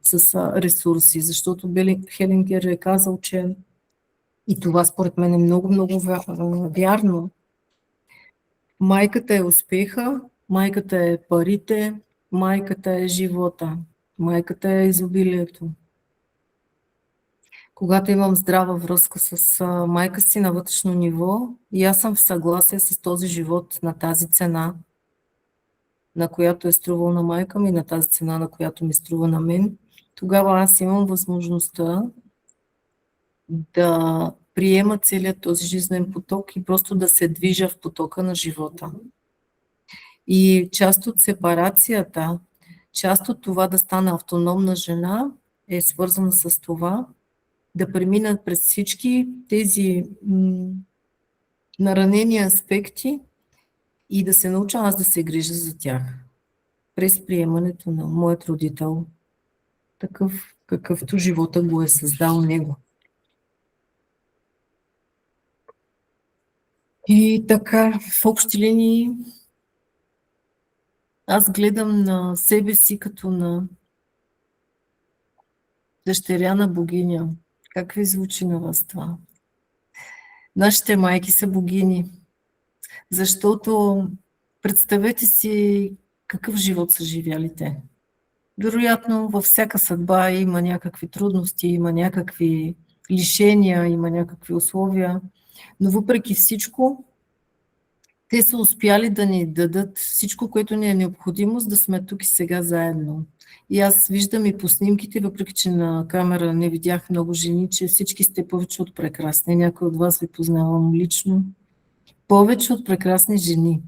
с ресурси. Защото Хелингер е казал, че и това според мен е много, много вярно. Майката е успеха, майката е парите, майката е живота, майката е изобилието. Когато имам здрава връзка с майка си на вътрешно ниво и аз съм в съгласие с този живот на тази цена, на която е струвал на майка ми, на тази цена, на която ми струва на мен, тогава аз имам възможността да приема целият този жизнен поток и просто да се движа в потока на живота. И част от сепарацията, част от това да стана автономна жена е свързана с това да преминат през всички тези наранени аспекти и да се науча аз да се грижа за тях. През приемането на моят родител, такъв какъвто живота го е създал него. И така, в общи линии, аз гледам на себе си като на дъщеря на богиня. Как ви звучи на вас това? Нашите майки са богини, защото представете си какъв живот са живяли те. Вероятно, във всяка съдба има някакви трудности, има някакви лишения, има някакви условия, но въпреки всичко, те са успяли да ни дадат всичко, което ни е необходимо, за да сме тук и сега заедно. И аз виждам и по снимките, въпреки че на камера не видях много жени, че всички сте повече от прекрасни. Някой от вас ви познавам лично. Повече от прекрасни жени.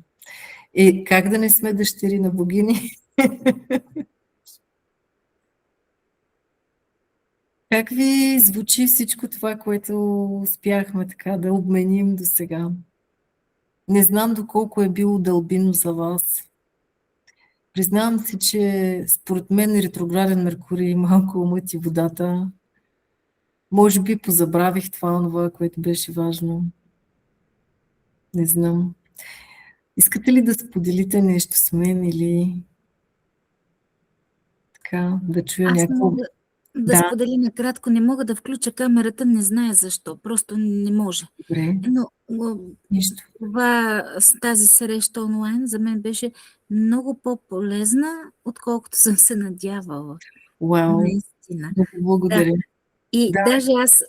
Как да не сме дъщери на богини? Как ви звучи всичко това, което успяхме така да обменим до сега? Не знам доколко е било дълбино за вас. Признавам си, че според мен ретрограден Меркурий малко мъти водата. Може би позабравих това, което беше важно. Не знам. Искате ли да споделите нещо с мен или така, да чуя Аз някакво... мога да Да, споделя накратко, не мога да включа камерата, не зная защо, просто не може. добре, Но нищо. това, тази среща онлайн за мен беше много по-полезна, отколкото съм се надявала. Вау, Наистина. много благодаря. И Да. даже аз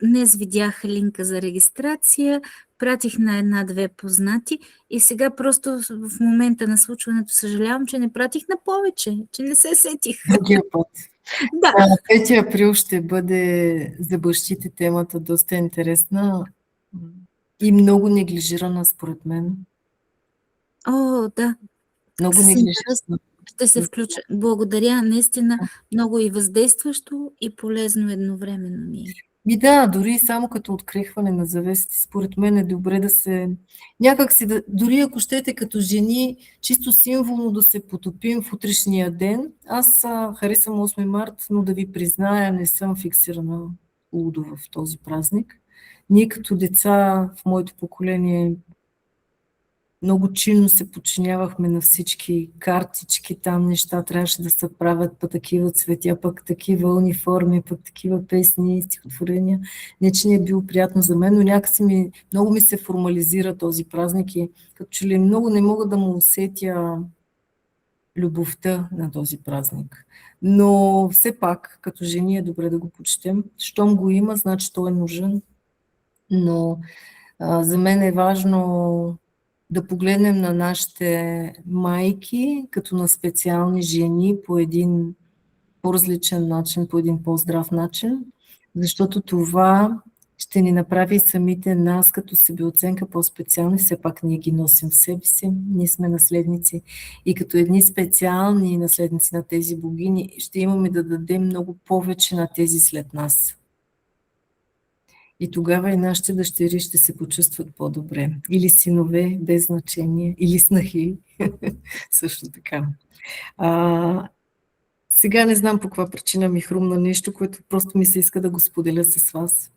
днес видях линка за регистрация, пратих на една-две познати и сега просто в момента на случването съжалявам, че не пратих на повече, че не се сетих. Другия път. Да. 5 април ще бъде за бащите темата доста интересна и много неглижирана според мен. О, да. Много С интерес неглижирана. ще се включа. Благодаря, наистина много и въздействащо и полезно едновременно ми е. И да, дори само като открехване на завесите, според мен е добре да се... Някак си, дори ако щете като жени, чисто символно да се потопим в утрешния ден. Аз харесвам 8 март, но да ви призная, не съм фиксирана лудо в този празник. Ние като деца в моето поколение много чинно се подчинявахме на всички картички, там неща трябваше да се правят по такива цветя, пък такива униформи, пък такива песни, стихотворения. Не, че не е било приятно за мен, но някакси много ми се формализира този празник и като че ли много не мога да му усетя любовта на този празник. Но все пак, като жени е добре да го почетем. Щом го има, значи той е нужен. Но за мен е важно да погледнем на нашите майки като на специални жени по един по-различен начин, по един по-здрав начин, защото това ще ни направи и самите нас като себеоценка по-специални, все пак ние ги носим в себе си, ние сме наследници и като едни специални наследници на тези богини ще имаме да дадем много повече на тези след нас. И тогава и нашите дъщери ще се почувстват по-добре. Или синове, без значение, или снахи, също така. Сега не знам по каква причина ми хрумна нещо, което просто ми се иска да го споделя с вас.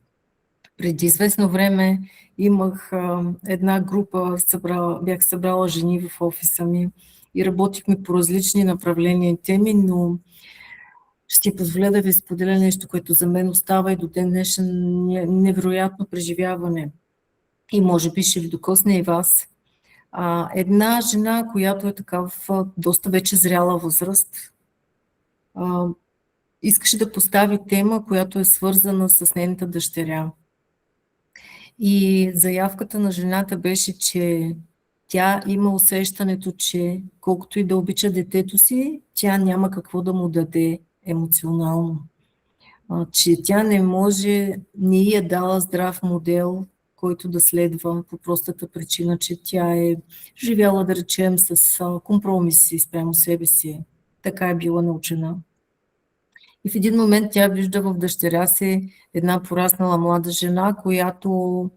Преди известно време имах една група, бях събрала жени в офиса ми и работихме по различни направления и теми, но ще позволя да ви споделя нещо, което за мен остава и до ден днешен невероятно преживяване. И може би ще ви докосне и вас. Една жена, която е така в доста вече зряла възраст, искаше да постави тема, която е свързана с нейната дъщеря. И заявката на жената беше, че тя има усещането, че колкото и да обича детето си, тя няма какво да му даде емоционално. Че тя не може, не ѝ е дала здрав модел, който да следва по простата причина, че тя е живяла, да речем, с компромиси спрямо себе си. Така е била научена. И в един момент тя вижда в дъщеря си една пораснала млада жена, която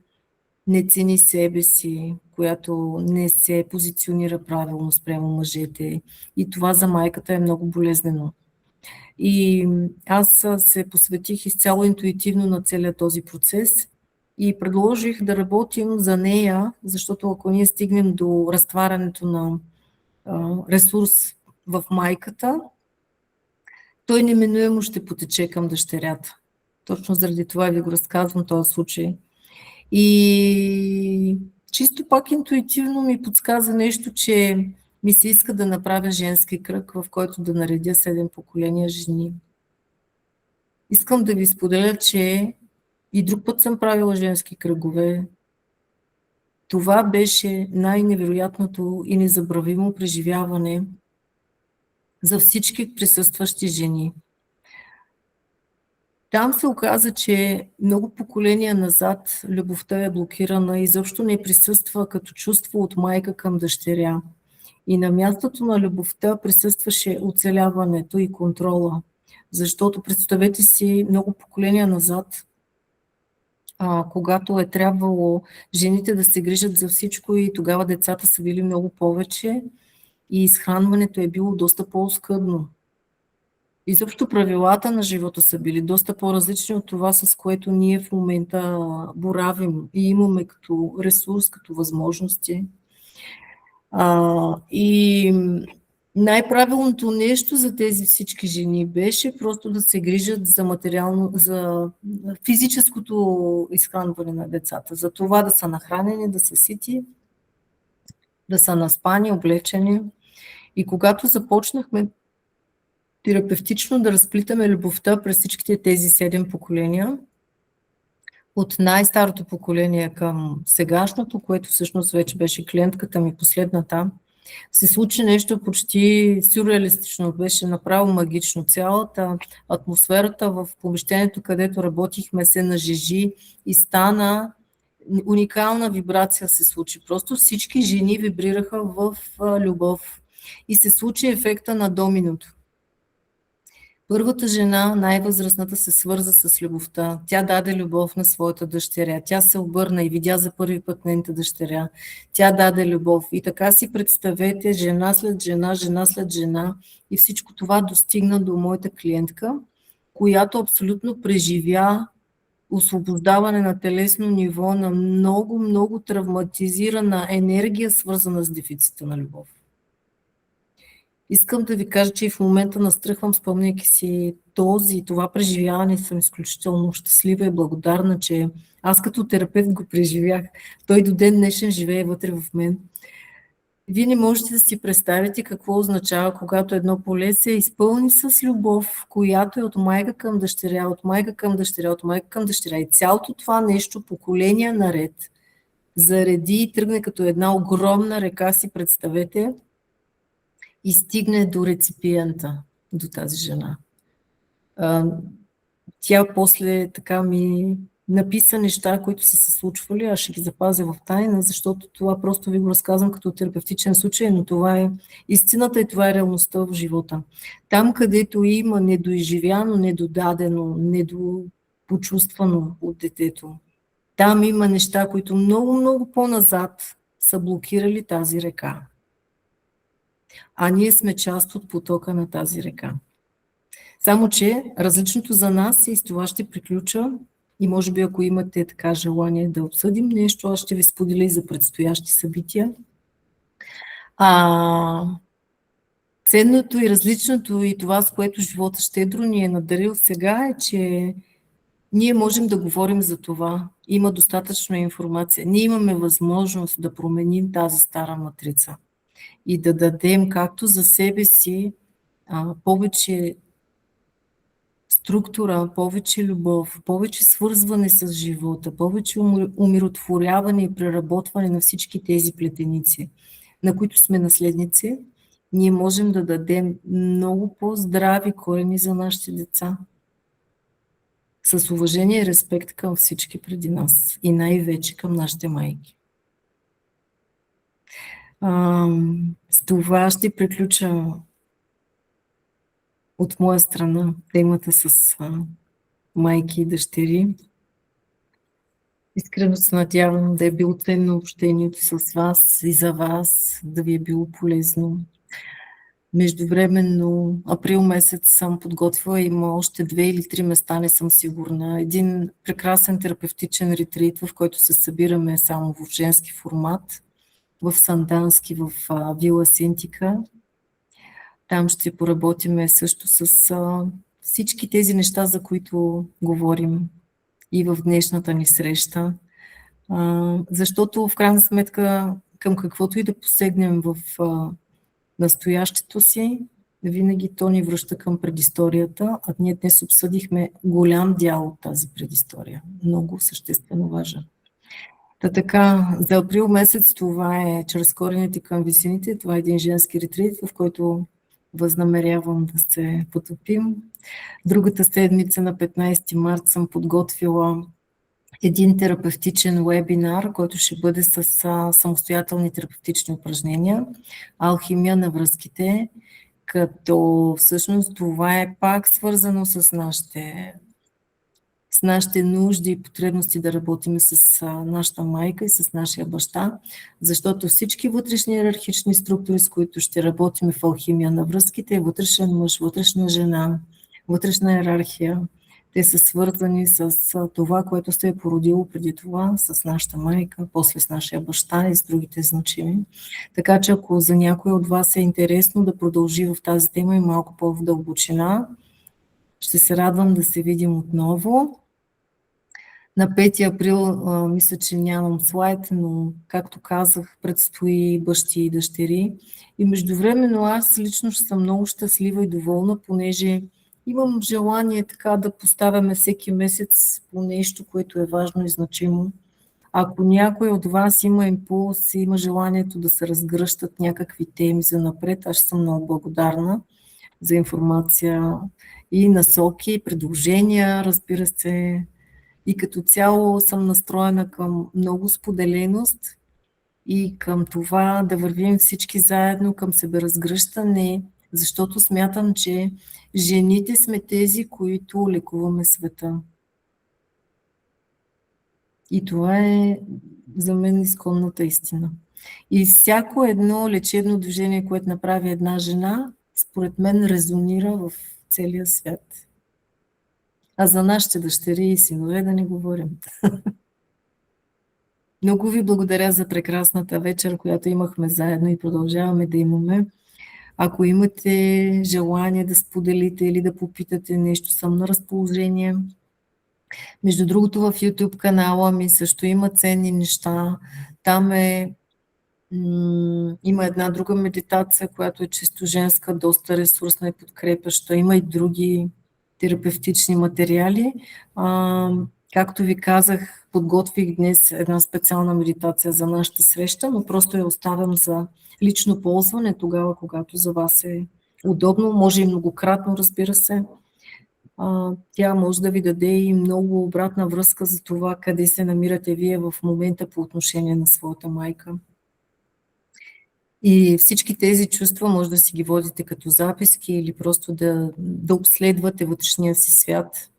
не цени себе си, която не се позиционира правилно спрямо мъжете. И това за майката е много болезнено. И аз се посветих изцяло интуитивно на целият този процес и предложих да работим за нея, защото ако ние стигнем до разтварянето на ресурс в майката, той неминуемо ще потече към дъщерята. Точно заради това ви го разказвам този случай. И чисто пак интуитивно ми подсказа нещо, че ми се иска да направя женски кръг, в който да наредя 7 поколения жени. Искам да ви споделя, че и друг път съм правила женски кръгове. Това беше най-невероятното и незабравимо преживяване за всички присъстващи жени. Там се оказа, че много поколения назад любовта е блокирана и изобщо не присъства като чувство от майка към дъщеря. И на мястото на любовта присъстваше оцеляването и контрола. Защото представете си много поколения назад, когато е трябвало жените да се грижат за всичко и тогава децата са били много повече и изхранването е било доста по-оскъдно. изобщо правилата на живота са били доста по-различни от това, с което ние в момента боравим и имаме като ресурс, като възможности. И най-правилното нещо за тези всички жени беше просто да се грижат за физическото изхранване на децата, за това да са нахранени, да са сити, да са наспани, облечени. И когато започнахме терапевтично да разплитаме любовта през всичките тези 7 поколения, от най-старото поколение към сегашното, което всъщност вече беше клиентката ми последната, се случи нещо почти сюрреалистично, беше направо магично. Цялата атмосферата в помещението, където работихме, се нажежи и стана уникална вибрация се случи. Просто всички жени вибрираха в любов и се случи ефекта на доминото. Първата жена, най-възрастната, се свърза с любовта. Тя даде любов на своята дъщеря. Тя се обърна и видя за първи път нейната дъщеря. Тя даде любов. И така си представете, жена след жена, жена след жена. И всичко това достигна до моята клиентка, която абсолютно преживя освобождаване на телесно ниво на много, много травматизирана енергия, свързана с дефицита на любов. Искам да ви кажа, че и в момента настръхвам, спомняйки си това преживяване, съм изключително щастлива и благодарна, че аз като терапевт го преживях. Той до ден днешен живее вътре в мен. Вие не можете да си представите какво означава, когато едно поле се изпълни с любов, която е от майка към дъщеря, от майка към дъщеря, от майка към дъщеря. И цялото това нещо поколения наред зареди и тръгне като една огромна река, си представете, и стигне до реципиента, до тази жена. Тя после така ми написа неща, които са се случвали, аз ще ги запазя в тайна, защото това просто ви го разказвам като терапевтичен случай, но това е истината и това е реалността в живота. Там, където има недоизживяно, недодадено, недопочувствано от детето, там има неща, които много, много по-назад са блокирали тази река. А ние сме част от потока на тази река. Само че различното за нас, и с това ще приключа, и може би ако имате така желание да обсъдим нещо, аз ще ви споделя и за предстоящи събития. Ценното и различното и това, с което живота щедро ни е надарил сега, е, че ние можем да говорим за това. Има достатъчно информация. Ние имаме възможност да променим тази стара матрица и да дадем както за себе си повече структура, повече любов, повече свързване с живота, повече умиротворяване и преработване на всички тези плетеници, на които сме наследници, ние можем да дадем много по-здрави корени за нашите деца. С уважение и респект към всички преди нас и най-вече към нашите майки. С това ще приключа от моя страна темата с майки и дъщери. Искрено се надявам да е било ценно общението с вас и за вас, да ви е било полезно. Междувременно, април месец съм подготвила, има още 2 или 3 места, не съм сигурна. Един прекрасен терапевтичен ретрит, в който се събираме само в женски формат, в Сандански, в Вила Синтика. Там ще поработиме също с всички тези неща, за които говорим и в днешната ни среща. Защото в крайна сметка към каквото и да посегнем в настоящето си, винаги то ни връща към предисторията, а ние днес обсъдихме голям дял от тази предистория. Много съществено важен. Така, за април месец това е чрез корените към висините. Това е един женски ретрит, в който възнамерявам да се потопим. Другата седмица на 15 март съм подготвила един терапевтичен вебинар, който ще бъде с самостоятелни терапевтични упражнения, алхимия на връзките, като всъщност това е пак свързано с нашите нужди и потребности да работим с нашата майка и с нашия баща, защото всички вътрешни иерархични структури, с които ще работим в алхимия на връзките, вътрешен мъж, вътрешна жена, вътрешна иерархия. Те са свързани с това, което се е породило преди това, с нашата майка, после с нашия баща и с другите значими. Така че ако за някой от вас е интересно да продължи в тази тема и малко по-в дълбочина, ще се радвам да се видим отново. На 5 април мисля, че нямам слайд, но както казах, предстои бащи и дъщери. И междувременно аз лично ще съм много щастлива и доволна, понеже имам желание така да поставяме всеки месец по нещо, което е важно и значимо. Ако някой от вас има импулс и има желанието да се разгръщат някакви теми за напред, аз ще съм много благодарна за информация и насоки, и предложения, разбира се. И като цяло съм настроена към много споделеност и към това да вървим всички заедно към себеразгръщане, защото смятам, че жените сме тези, които лекуваме света. И това е за мен изконната истина. И всяко едно лечебно движение, което направи една жена, според мен резонира в целия свят. А за нашите дъщери и синове да не говорим. Много ви благодаря за прекрасната вечер, която имахме заедно и продължаваме да имаме. Ако имате желание да споделите или да попитате нещо, съм на разположение. Между другото, в YouTube канала ми също има ценни неща. Там има една друга медитация, която е чисто женска, доста ресурсна и подкрепяща. Има и други терапевтични материали. Както ви казах, подготвих днес една специална медитация за нашата среща, но просто я оставям за лично ползване тогава, когато за вас е удобно. Може и многократно, разбира се. Тя може да ви даде и много обратна връзка за това, къде се намирате вие в момента по отношение на своята майка. И всички тези чувства може да си ги водите като записки или просто да обследвате вътрешния си свят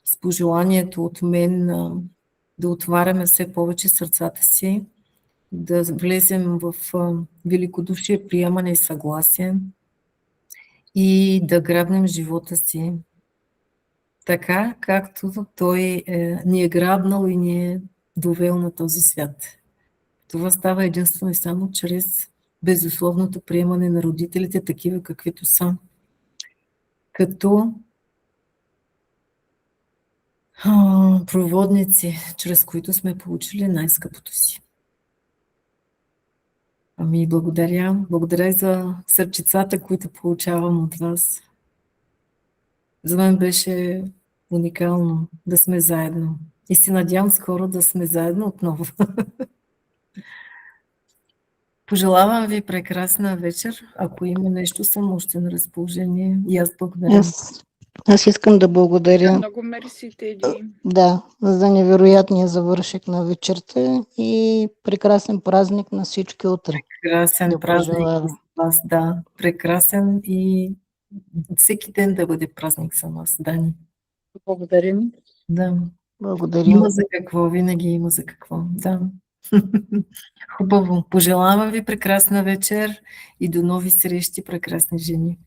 с пожеланието от мен да отваряме все повече сърцата си, да влезем в великодушие, приемане и съгласие и да грабнем живота си така, както той ни е грабнал и ни е довел на този свят. Това става единствено и само чрез безусловното приемане на родителите, такива каквито са, като проводници, чрез които сме получили най-скъпото си. Благодаря. Благодаря и за сърчицата, които получавам от вас. За мен беше уникално да сме заедно. И се надявам скоро да сме заедно отново. Пожелавам ви прекрасна вечер. Ако има нещо, съм още на разположение. И аз благодаря. Аз искам да благодаря. Много мерси, Теди. Да, за невероятния завършек на вечерта и прекрасен празник на всички утре. Прекрасен да празник пожелавам. за вас, да. Прекрасен и всеки ден да бъде празник за вас, Дани. Благодарим. Да. Благодаря. Има за какво, винаги има за какво. Да. Хубаво. Пожелавам ви прекрасна вечер и до нови срещи, прекрасни жени.